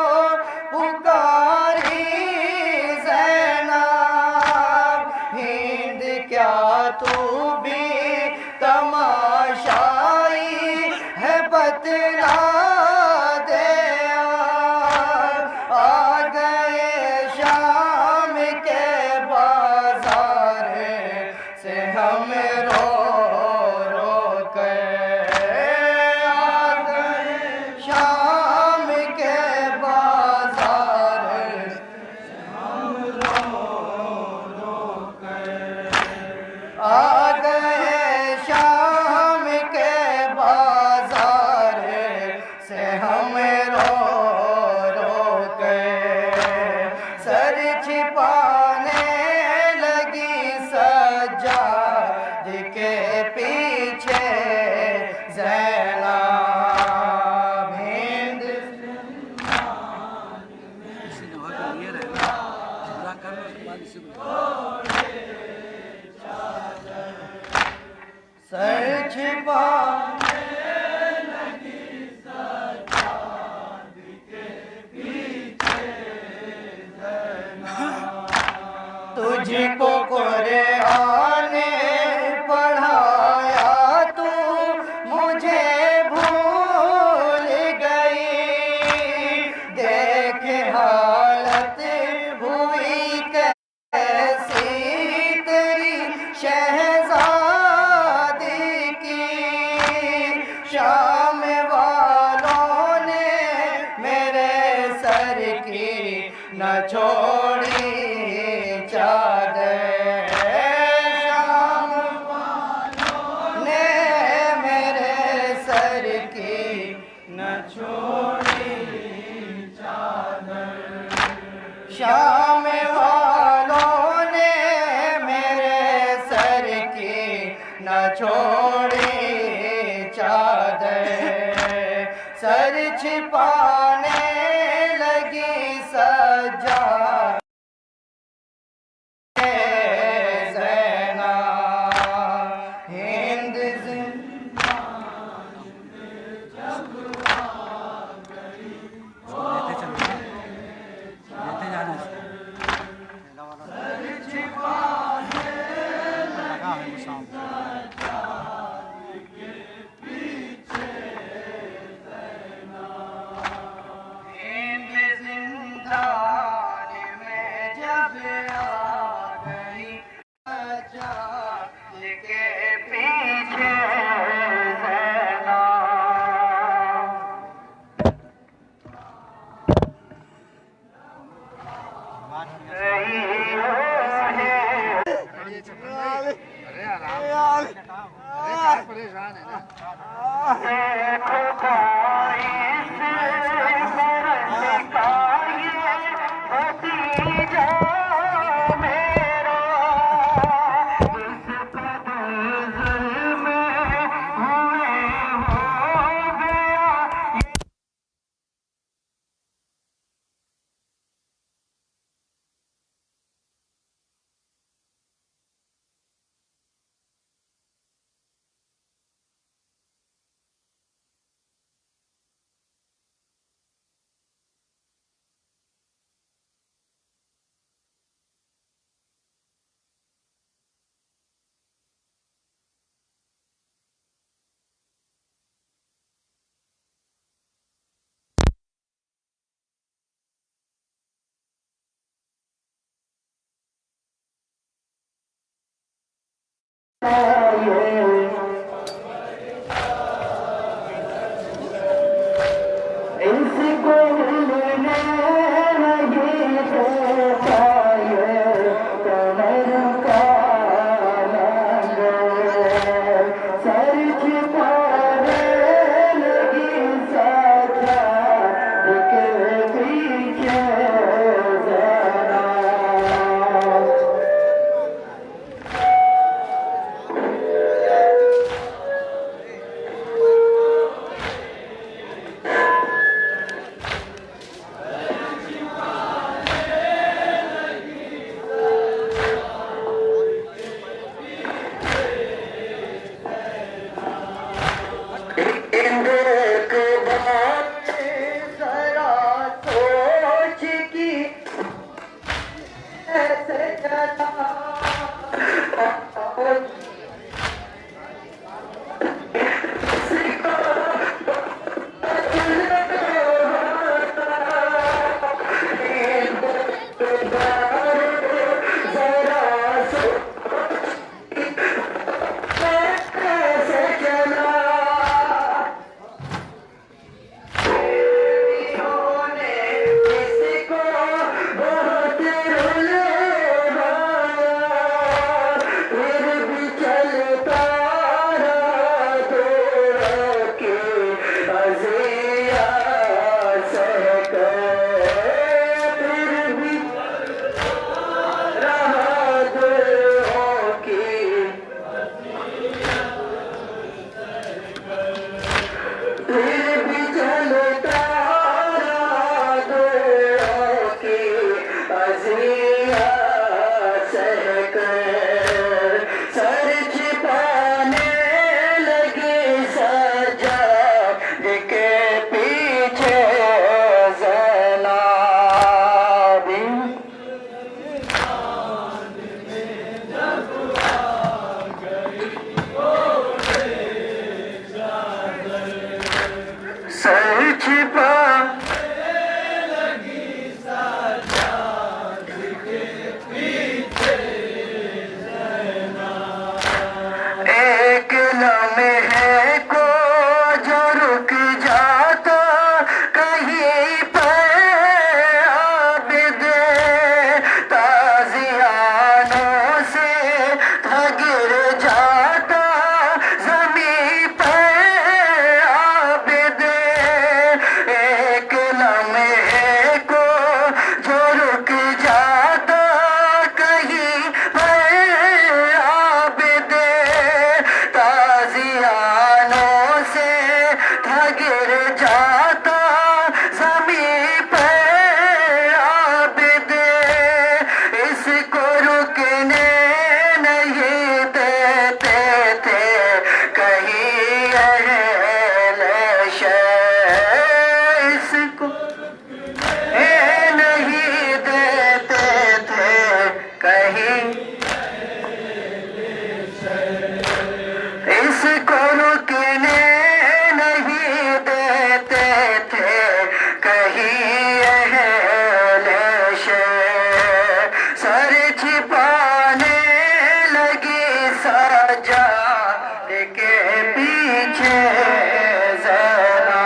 पुकारी ज़ैनब, हिंद क्या तू भी तमाशाई है बतला दे। आ गए शाम के बाजार से हम रो रो कर, आ गए शाम के बाजार से हम रो रो कर, आ गए शाम के बाजार से हम रो रो कर, सर छिपाने लगी सजाद के पीछे ज़ैनब। हिंद सर छिपाने लगी सजाद न छोड़ी चादर शाम वालों ने मेरे सर की न छोड़ी चादर शाम वालों ने मेरे सर की न छोड़ी चादर सर छिपाने लगी सजा ज़ैना हिंद परेशान है जाता ज़मीं पे आबिद, इसको रुकने नहीं देते थे कहीं अहले शहर, इसको नहीं देते थे कहीं, इसको रुकने नहीं देते थे कहीं अहले शहर। सर छिपाने लगी सजा के पीछे ज़रा,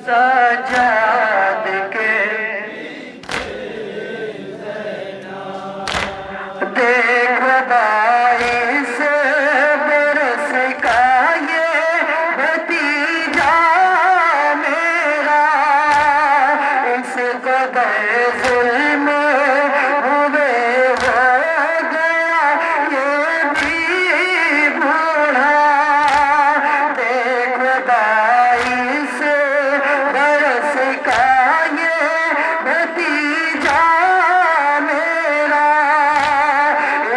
सजाद के देख बाईस बरस का ये भतीजा मेरा, इस कदर जुल्म हुए हो गया ये भी बूढ़ा, देख बाईस बरस का ये भतीजा मेरा,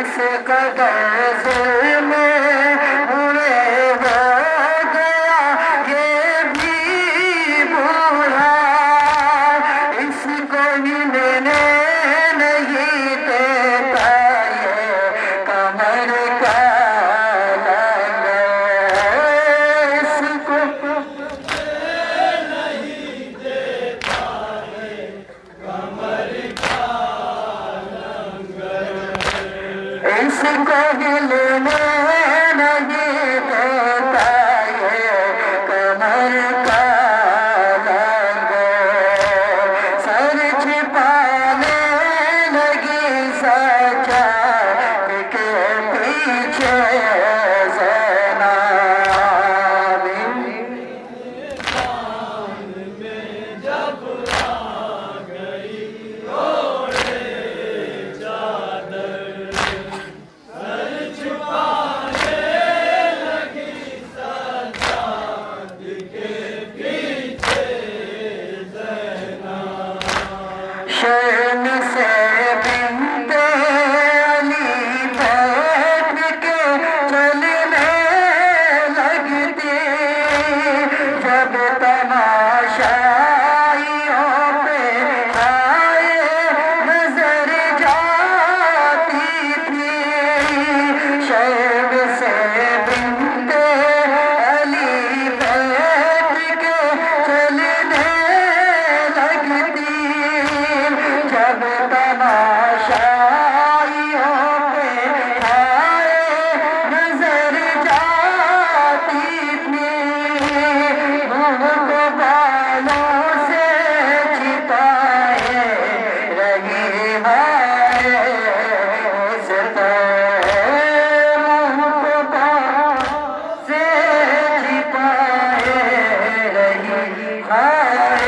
इस कदर जुल्म हुए हो गया ये भी बूढ़ा, इसको मिलने नहीं देता ये कमर का लंगर, इसको इसको हिलने नहीं देता ये कमर का लंगर, सर छिपाने लगी सजा के पीछे ज़नाबी, शर्म से बिनते अली बैठ के चलने लगती, जब तमाशाइयों पे आए नजर जाती थी, शर्म से बिनते अली बैठ के चलने लगती, जब तमाशाइयों पे आए नजर जाती थी, उनको बालों से छिपाए रही हाय उनको बालों से छिपाए रही हाय,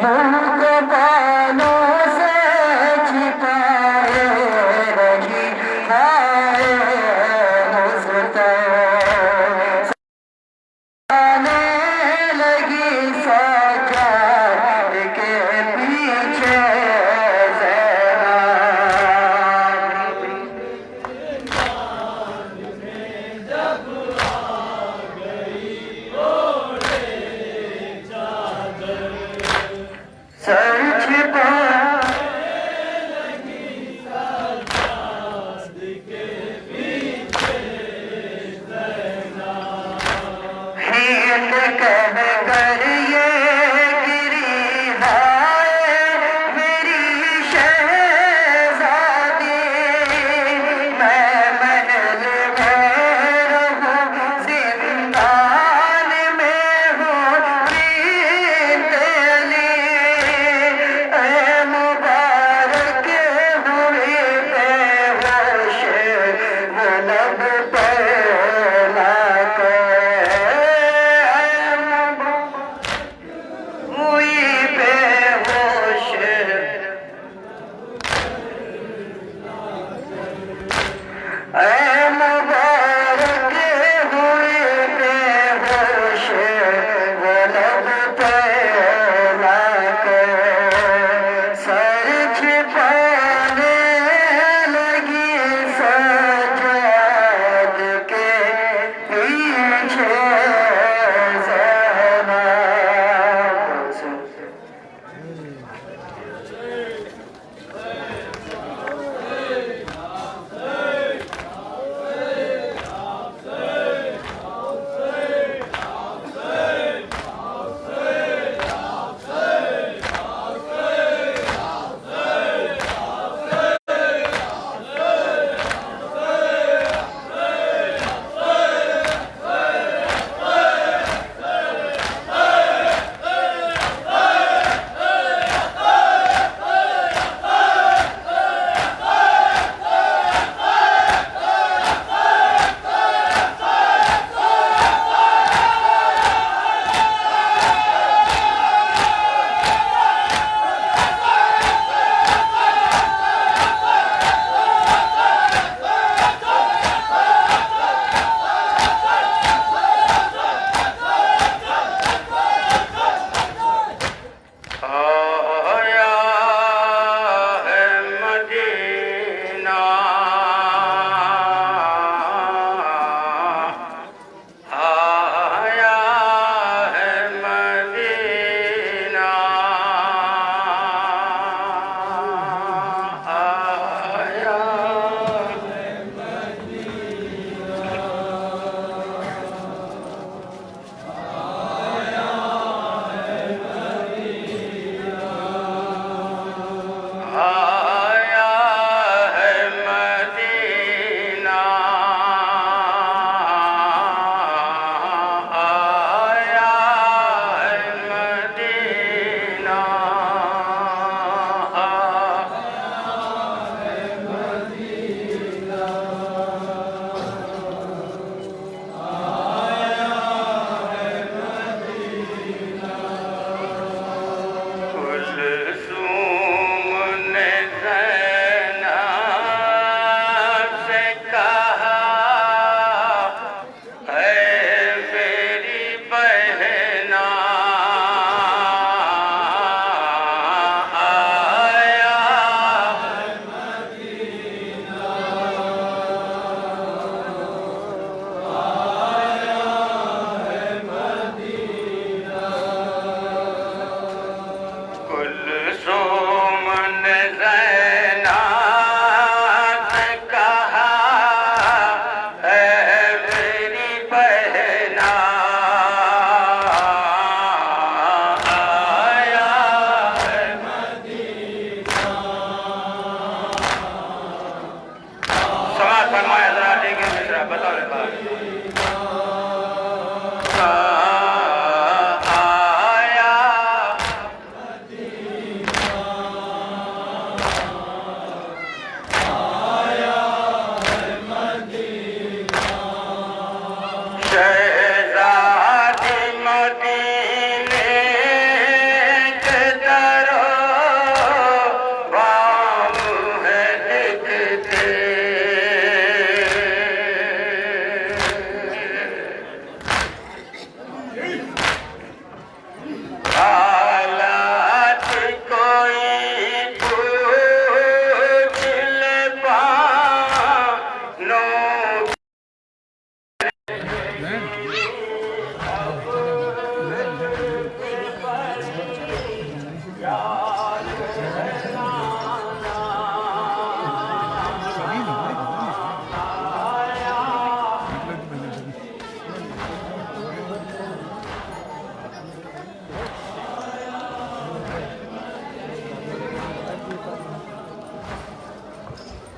उनको बालों से छिपाए रही हाय मुस्तफ़ा, आने लगी सजा के पीछे ज़नाबी, सर छिपा हिंद कह कर ये गिरी हाय मेरी शहज़ादी, मैं महल में रहूं ज़िंदान में हूँ प्रीत अली, ऐ मुबारक हुई बेहोश लब पर लाकर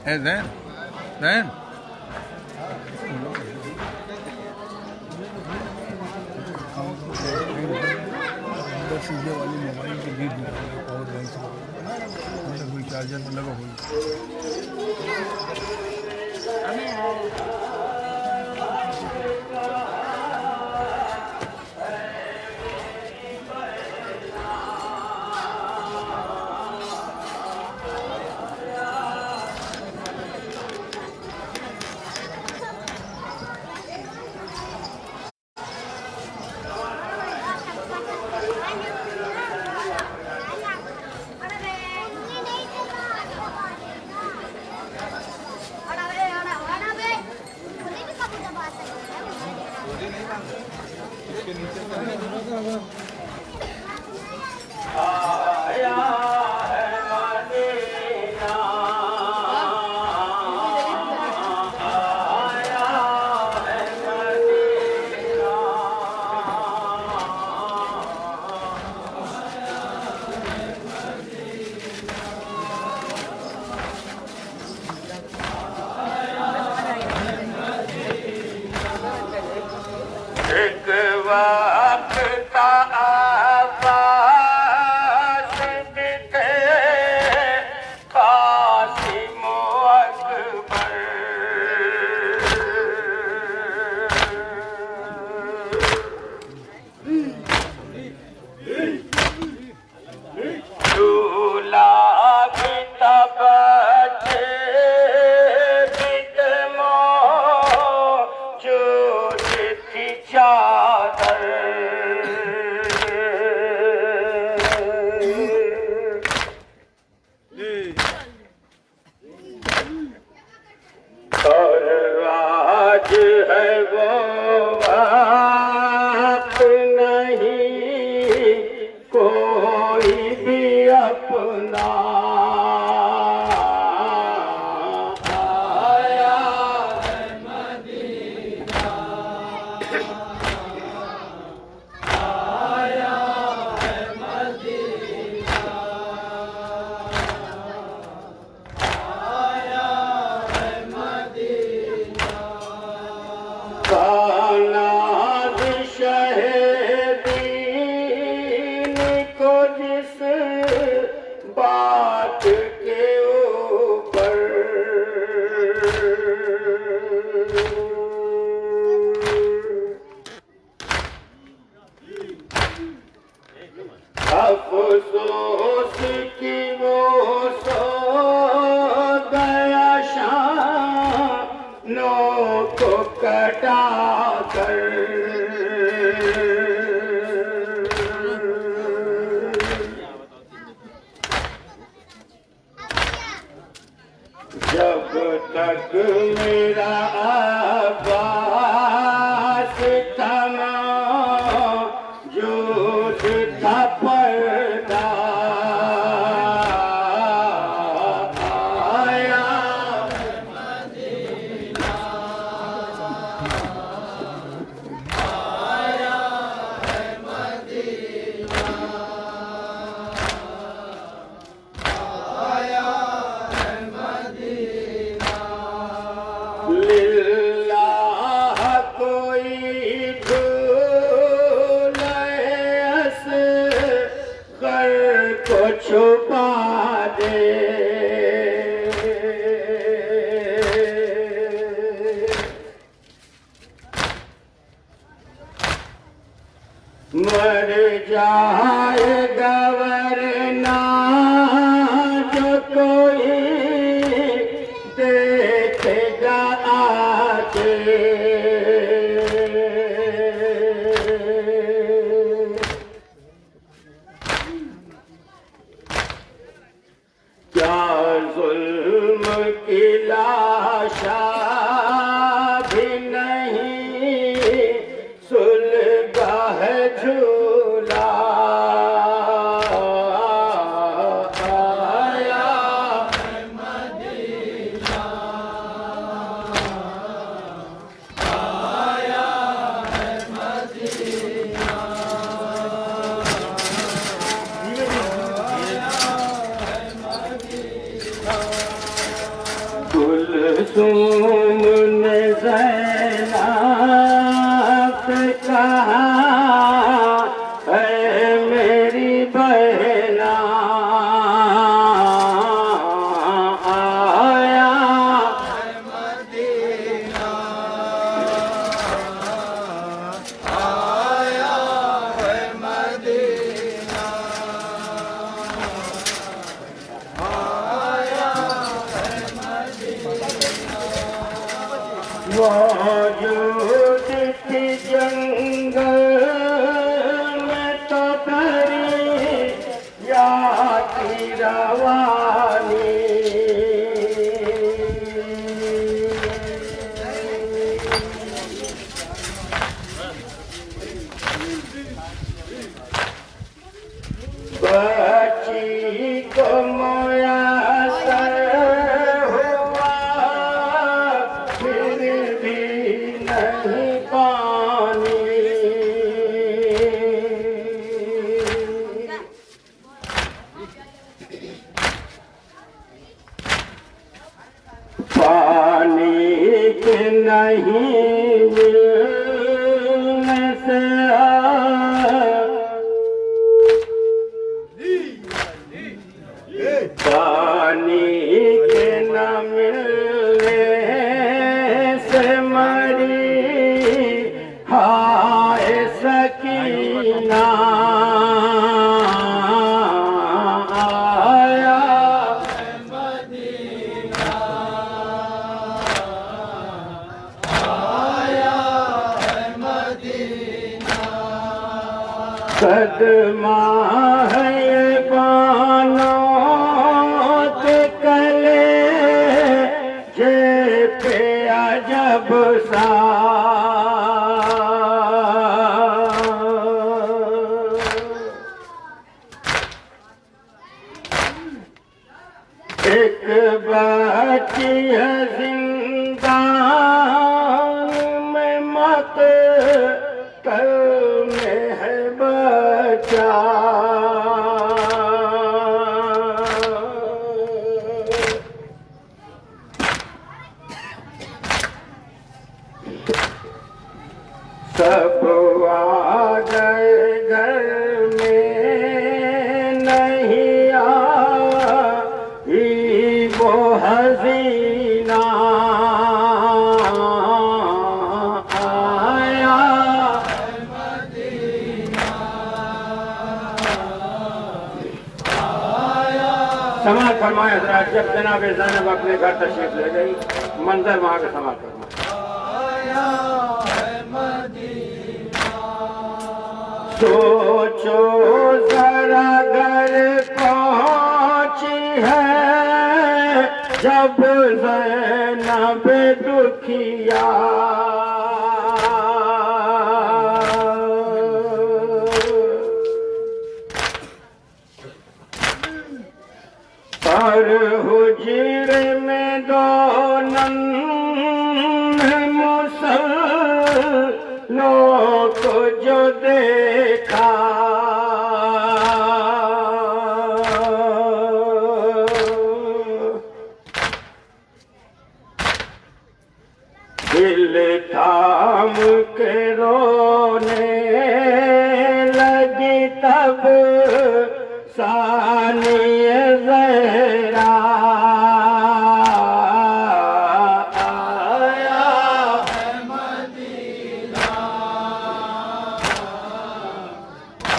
Hey, then. सीधे वाली मोबाइल के बीच में पावर बैंक से कोई चार्जर में लगा हुई अफसोस की वो सो गया शानों को कटा कर जब तक मेरा आवाज थमा जोश था पर्दा आया लिल्लाह कोई कर को छुपा दे मर जाएगा वरना जो कोई देखेगा आके क्या जुल्म की लाशा भी नहीं सुलगा है झूला आया है मदीना आया है मदीना तुमने ज़ैनब से कहा है मेरी बहना आया मदीना आया है मदीना आया है मदीना मौजूद थी जंगल में तो डरी या की रवानी बच्ची को मुयस्सर हुआ फिर भी नहीं पानी पानी के नहीं मिलने से पानी के न मिलने से मरी हाय सकीना आया मदीना आया मदीना कदमा है ये बानों के कले जे पे अजब सा एक बच्ची है जिंदान में मत कल में है बच्चा सब आ गए घर में नहीं आई वो हसीना आया मदीना आया। समाज फरमाए हजरात, जब जनाब ज़ैनब अपने घर तशरीफ ले गई, मंजर वहाँ का समाज फरमाए आया मदीना। सोचो जरा घर पहुंची है जब ज़ैनब दुखिया और हुजरे में दो नन्हे मुसल्लों को जो देखा दिल थाम के रोने लगी तब सानिए ज़हरा आया है मदीना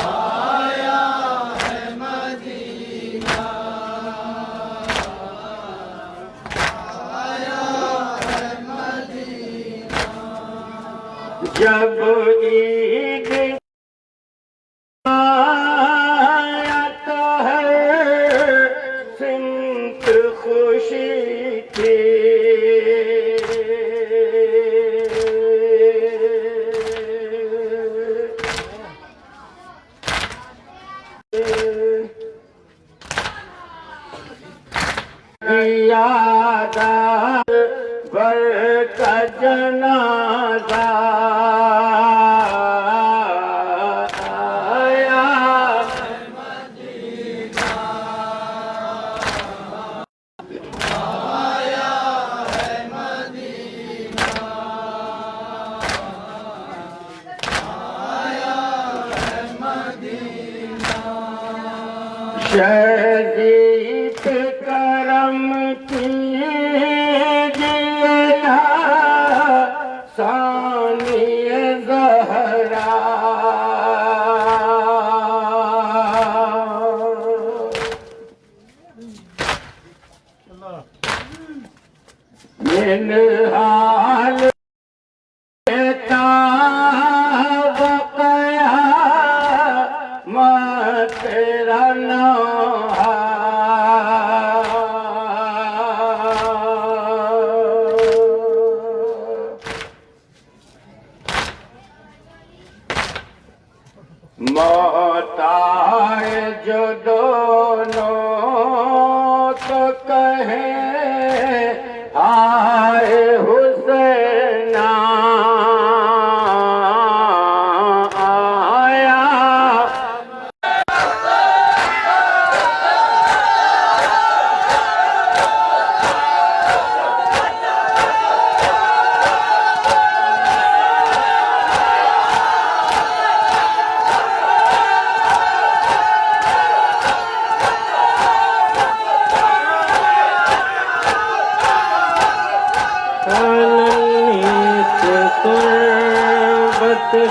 आया है मदीना आया है मदीना। जब ईद आया तो है सिमत खुशी थी यादा बर का जनाजा आया मदीना आया है मदीना। शदीप करम कीजिएगा सानिए ज़हरा हाल बकया मैं तेरा नौहा मौत आए जो दोनों तो कहे आए हुसैना आया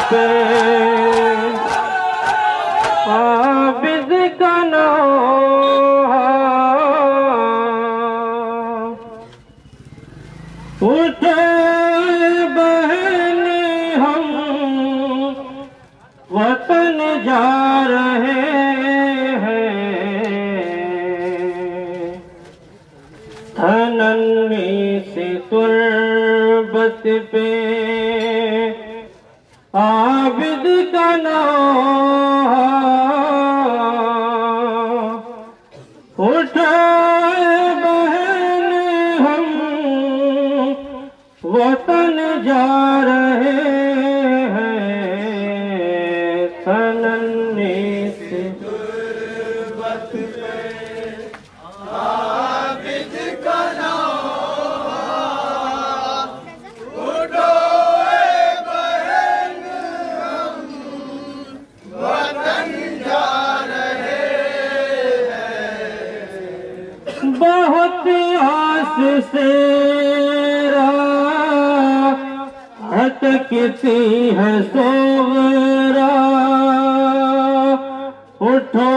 पे आबिद का नौहा उठे बहन हम वतन जा रहे हैं धनन्नी से तुर्बत पे आबिद का नौहा उठाए बहन हम वतन जा रहे हैं सनन्नी से तुर्बत पे आबिद का बहुत आस से हटकती है सोगरा उठो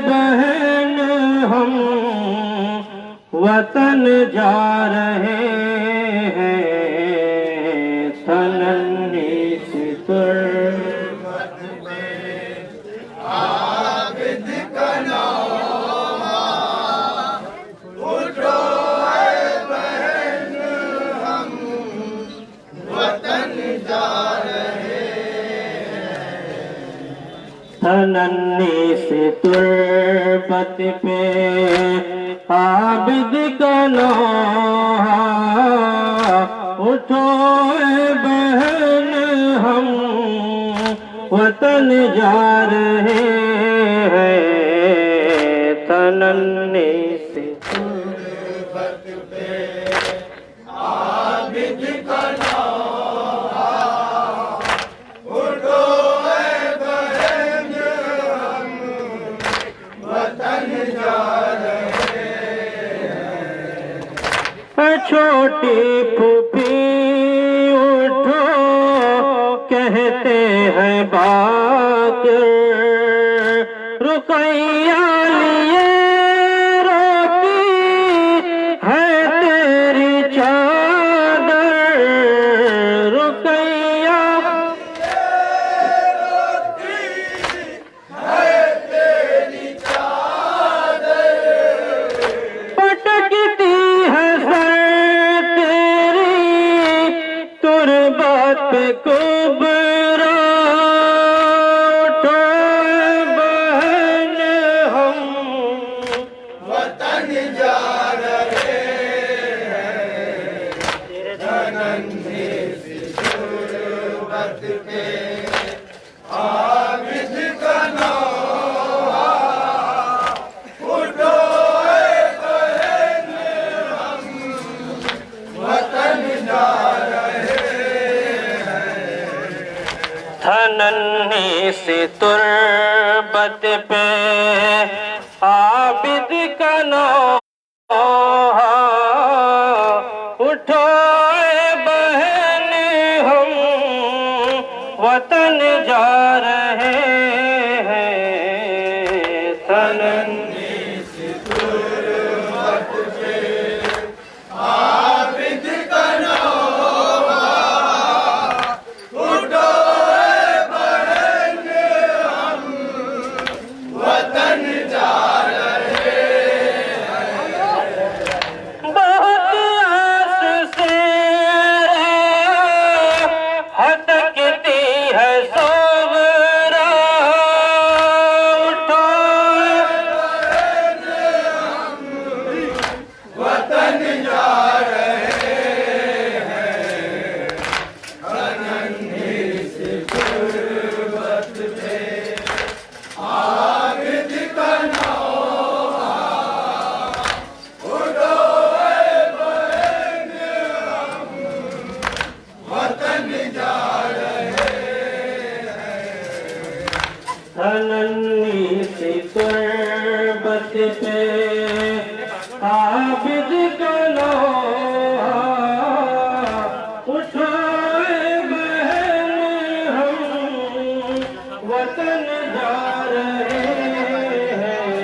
बहन हम वतन जा रहे हैं सनन्नी से तुर्बत पे आबिद का धनन्नी से तुर्बत पे आबिद का नौहा उठो बहन हम वतन जा रहे हैं धनन्नी से तुर्बत पे आबिद का नौहा उठो छोटी फूफी उठो कहते हैं बाकर रुकैया लिए रोती है तेरी चादर रुकैया पटकती है तुर्बत पे कुबरा उठो बहन हम वतन जा रहे हैं धनन्नी से तुर्बत पे आबिद का नौहा उठो बहन हम वतन जा धनन्नी से तुर्बत पे सनन्नी सी तुरबत पे आबिद का लोहा उठाए बहन हम वतन जा रहे हैं।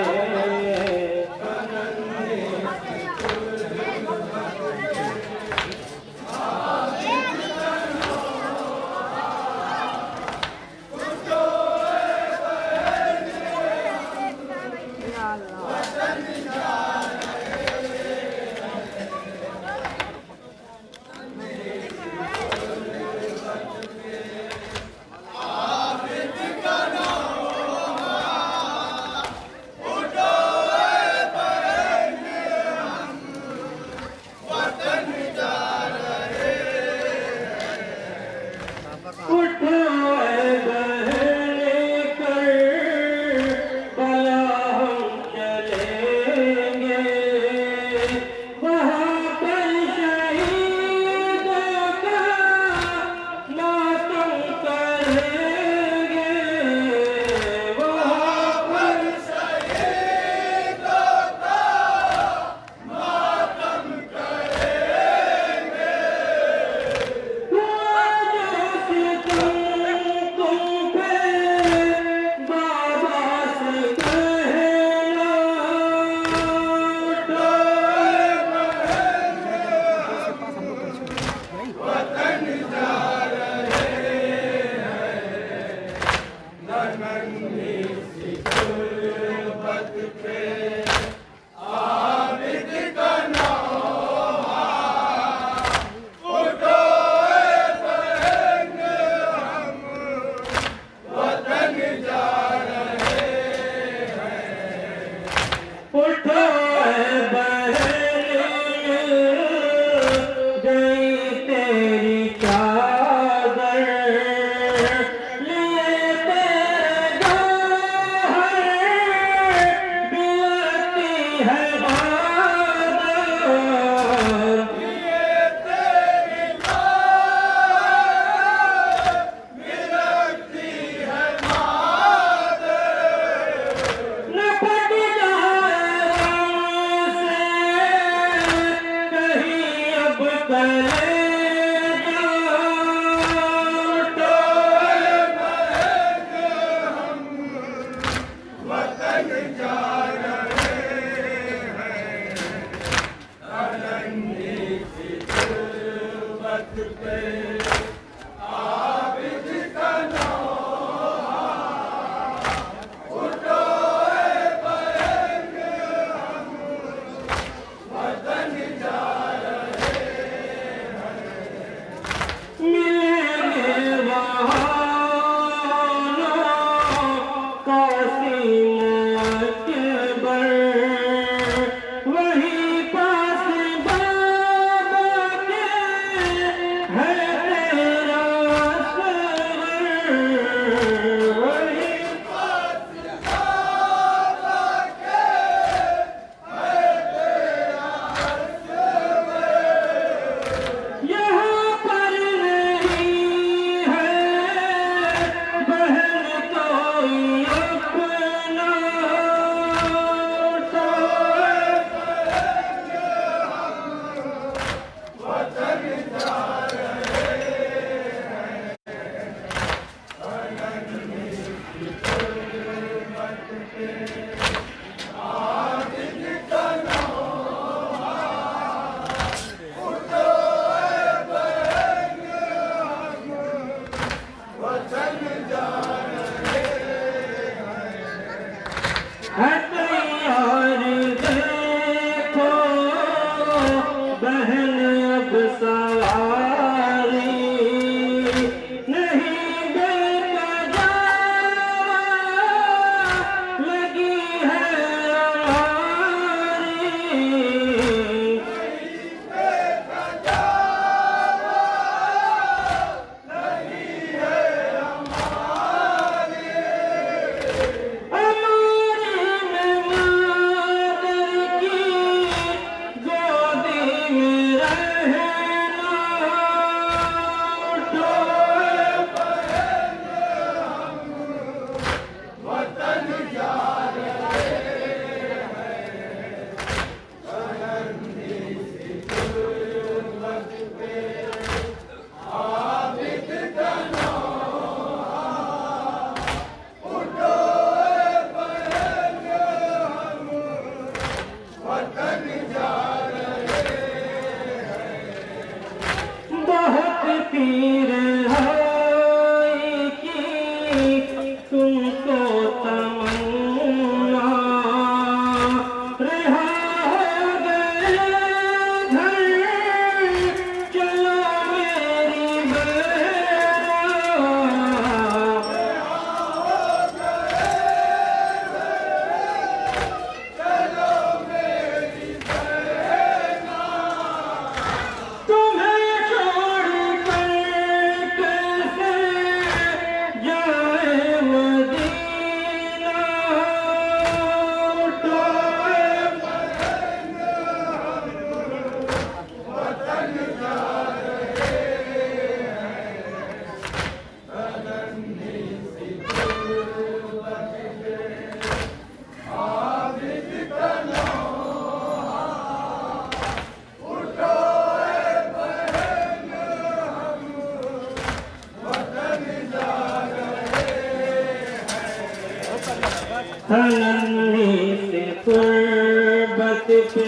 नन्ही से तुर्बत पे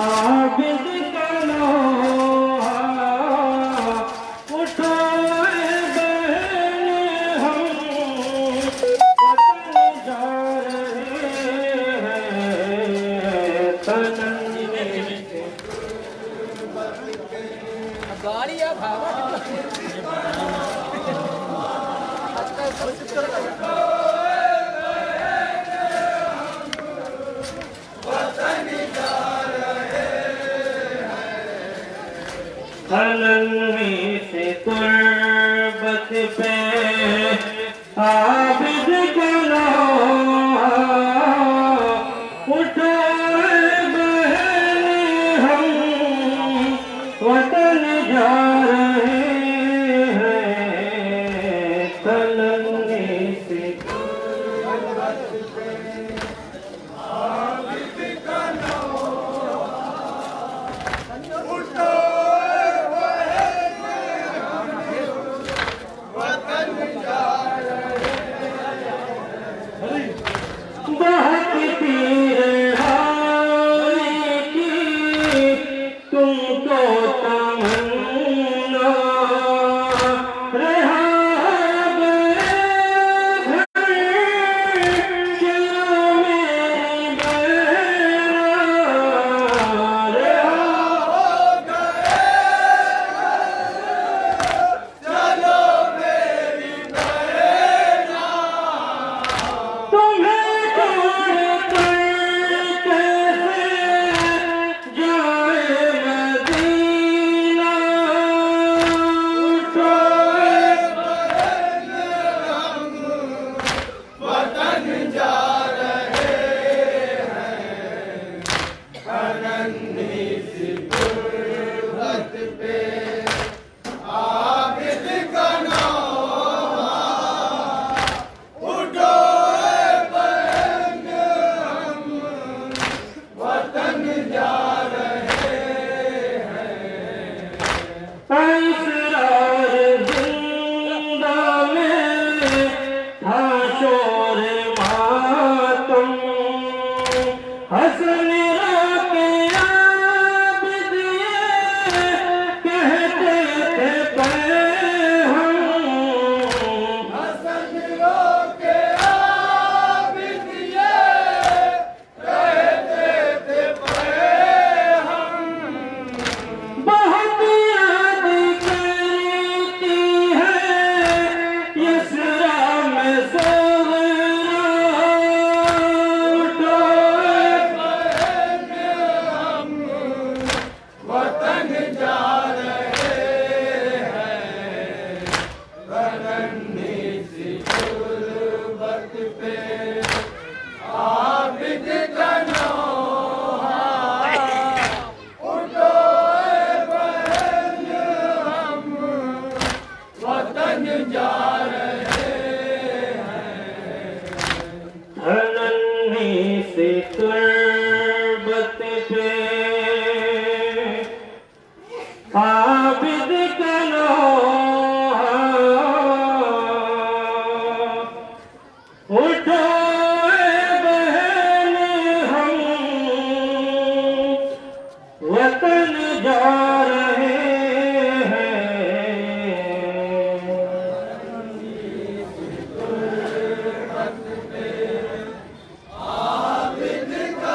आबिद का लोहा उठाए बहन हम वतन जा रहे हैं नन्ही से नन्ही से तुर्बत पे आबिद का लोहा उठाए बहन हम वतन जा रहे हैं नन्ही से बहुत पीर हारी की तुमको तमन्ना रहा घर चलो मेरी बहना रहा तुम्हें छोड़ कर कैसे जाए मदीना उठाए वतन जा रहे हैं नन्ही सी तुर्बत पे आबिद का नौहा उठाए बहन हम वतन जा रहे हैं इसरार जिंदा में था शोर मातम हसन के आबिद ये कहते थे पे हम हसन के आबिद ये कहते थे पे हम बहुत याद करती है यसरा में सोगरा उठाए बहन हम वतन जा रहे हैं नन्ही सी तुर्बत पे आबिद का नौहा उठाए बहन हम वतन जा रहे हैं नन्ही सी तुर्बत पे आबिद का लोहा उठाए बहन हम वतन जा रहे हैं आबिद का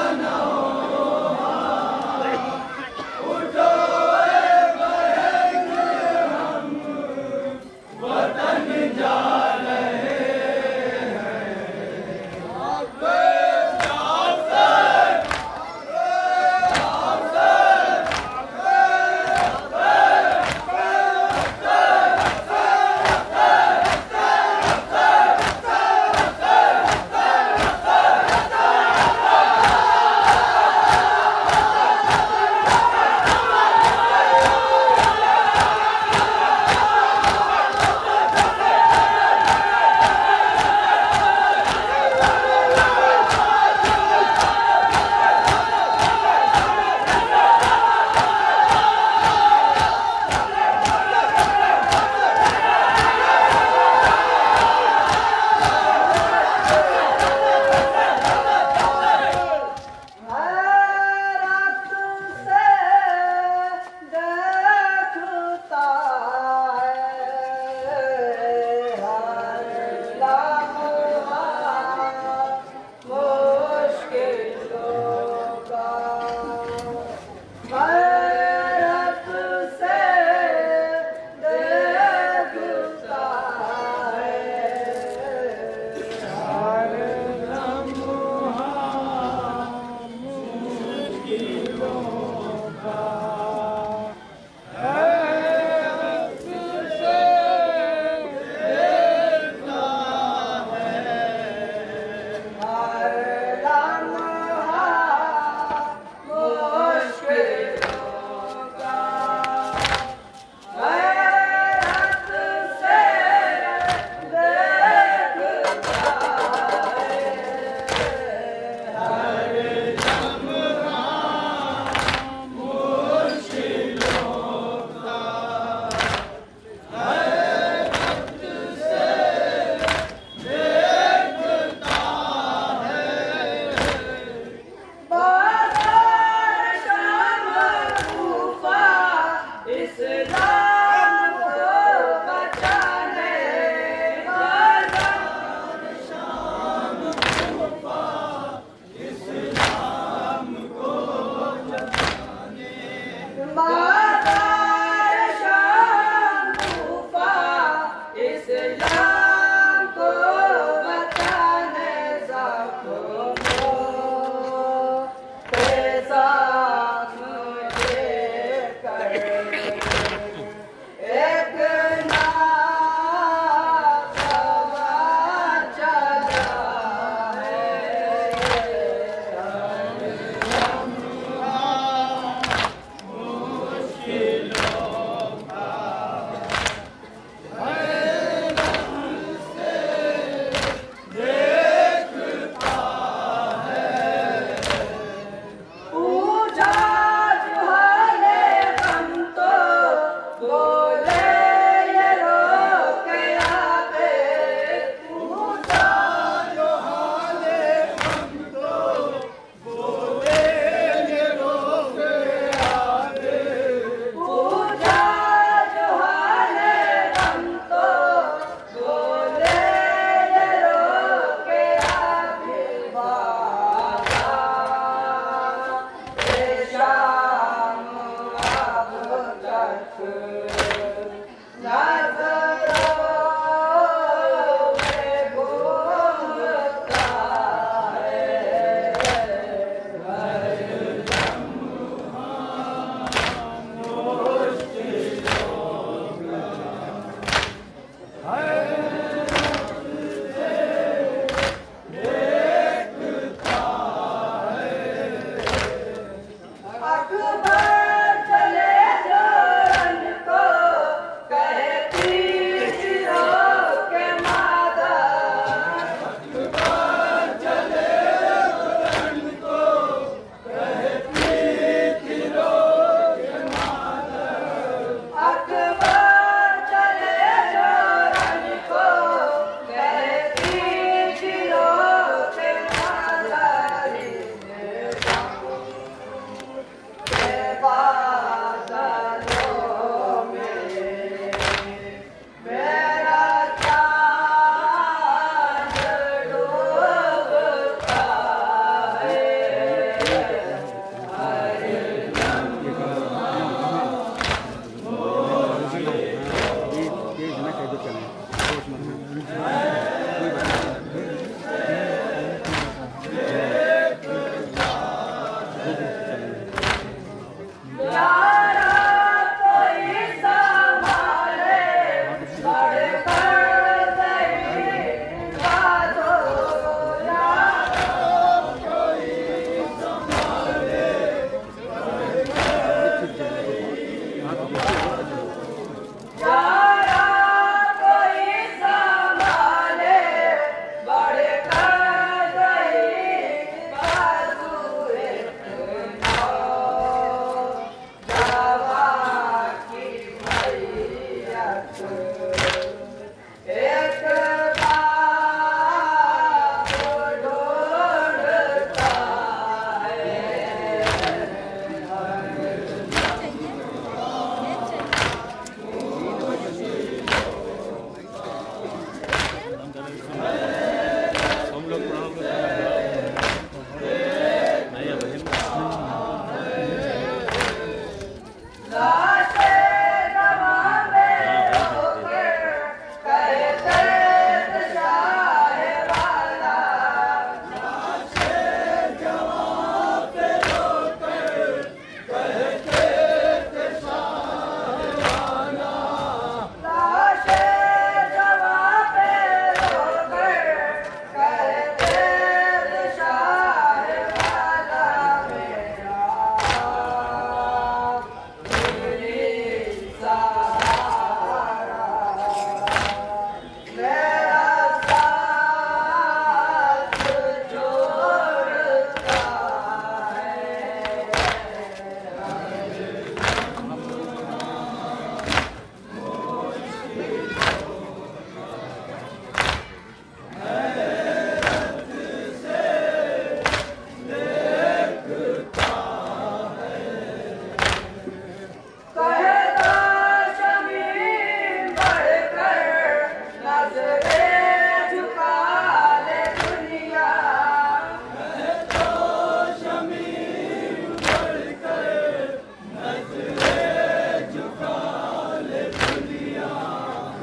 हम लोग प्राणों को नहीं है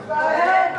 बहन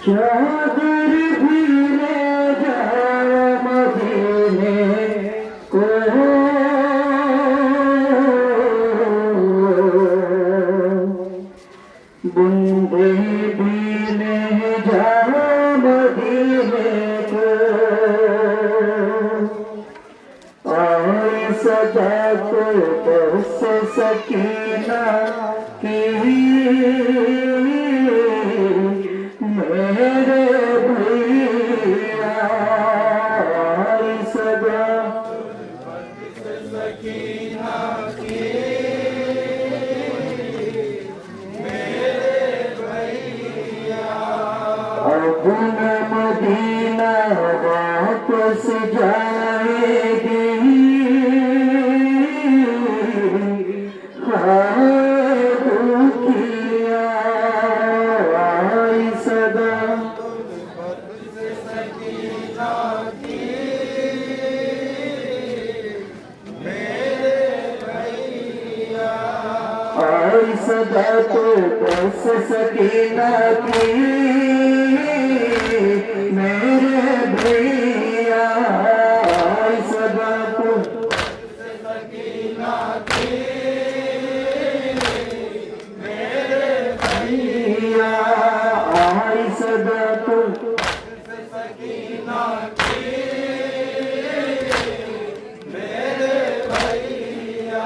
चादर भी ले जाओ मदीने को, बूंदे भी ले जाओ मदीने को, और सदा को बरस सकीना की मेरे भैया सदा सकीना की मेरे भैया, अब न मदीना वापस जाएगी, सदा तो बस सकीना की मेरे भैया, सदा तो सकीना की मेरे भैया, सदा तो सकीना की मेरे भैया,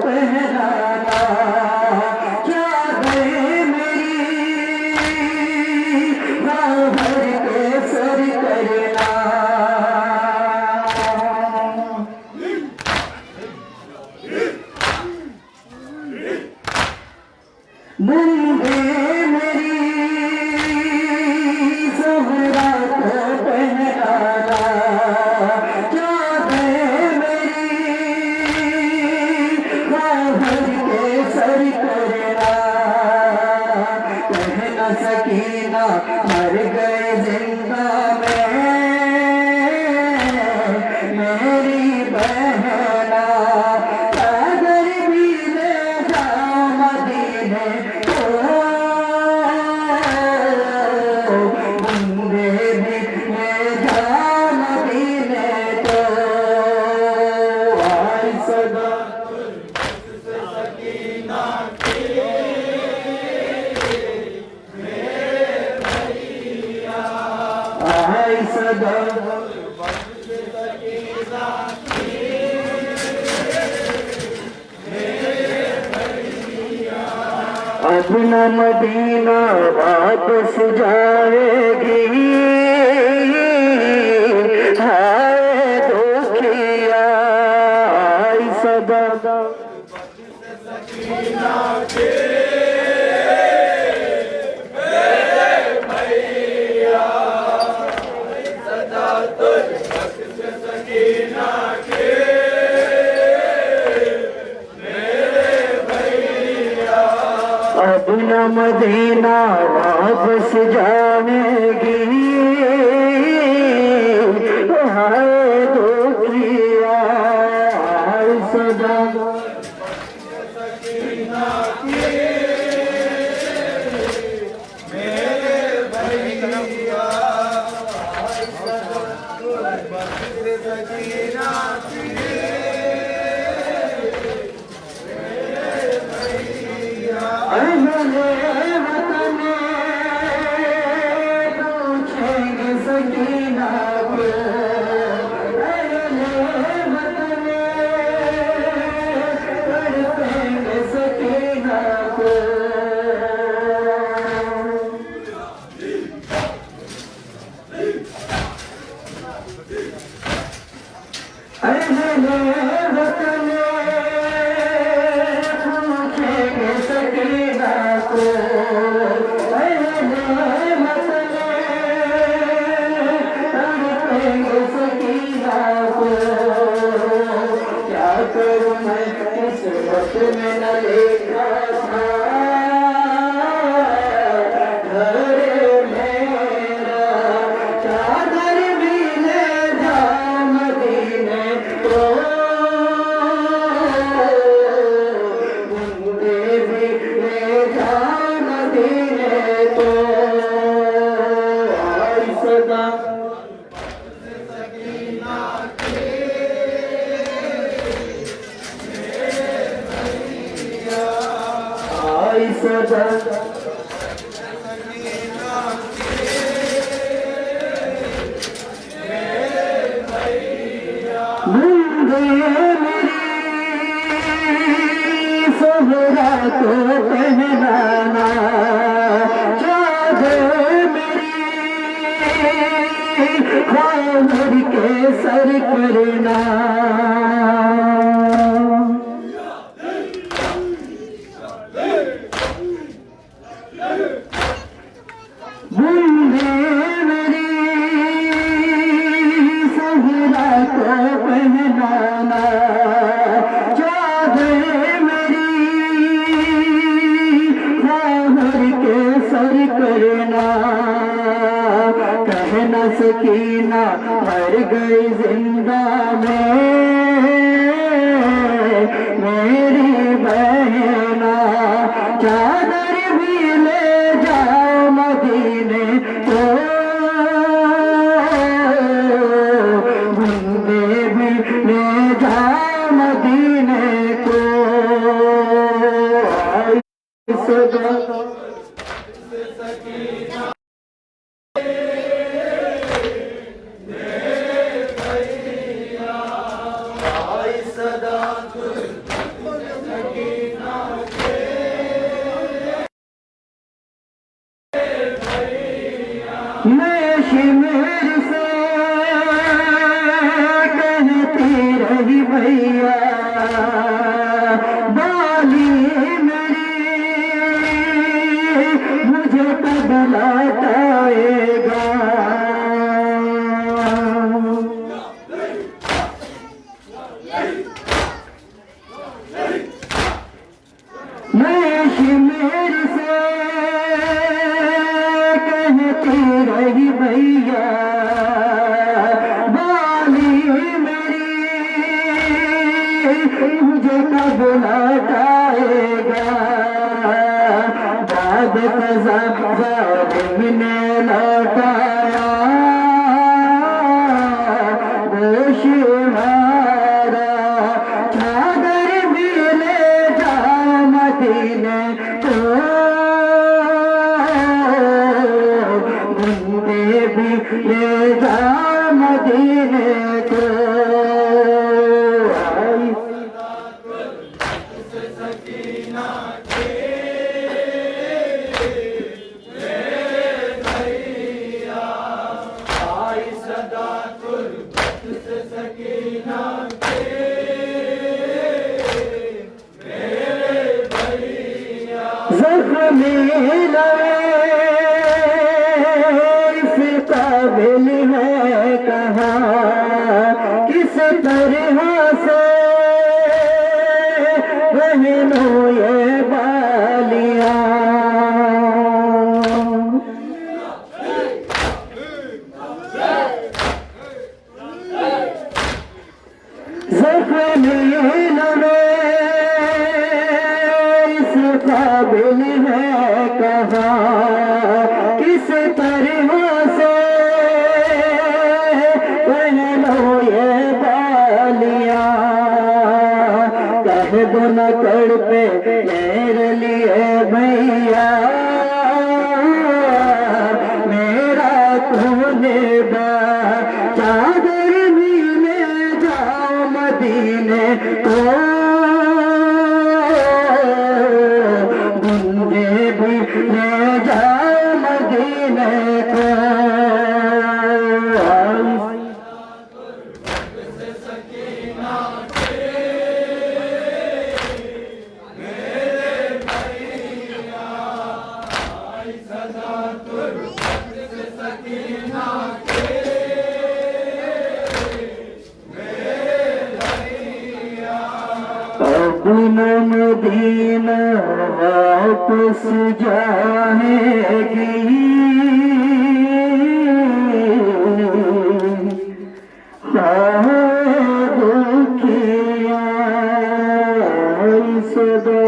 पहनाना क्या है मेरी आई सदा अब न मदीना वापस जाएगी हाय दुखिया आई सदा अब न मदीना वापस जाएगी हाय दुखिया हाय सदा सोहरा को पहनाना चादर मेरी खामर के सर करना बूंदे मेरी सोहरा को पहनाना कहना सकीना मर गई जिंदा में मेरी बहना चादर भी ले जाओ मदीने को बंदे भी ले जाओ मदीने को सदा मैं शिमेर से कहती रही भैया बाली मेरी मुझे कब लौटाएगा मैं शिमेर से रही भैया बाली मेरी ले जा मदीने को। ज़ख्मी लबे इस काबिल है कहाँ, किस तरह से पहनूं ये बालियाँ। ज़ख्मी लबे काबिल है कहाँ, किस तरह से पहनो ये बालियाँ। कह दो न कर पे मेरे लिए भैया, मेरा तूने चादर भी ले जाओ मदीने को। ले जाओ मदीने को। अपना मदीना वापस जाएगी, दुखिया सदा।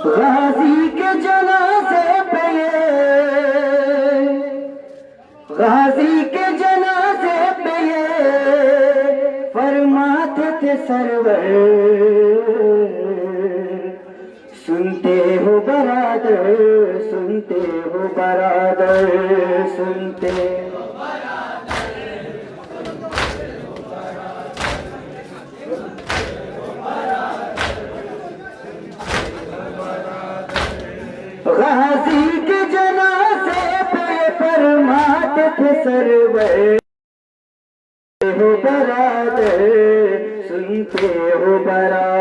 गाजी के जनाजे पे गाजी के जनाजे पे फरमाते थे सरवर, सुनते हो बरादर, सुनते हो बरादर, सुनते हो गाजी के जनाजे पे फरमाते थे सरवर, हो बरादर, सुनते हो बरादर।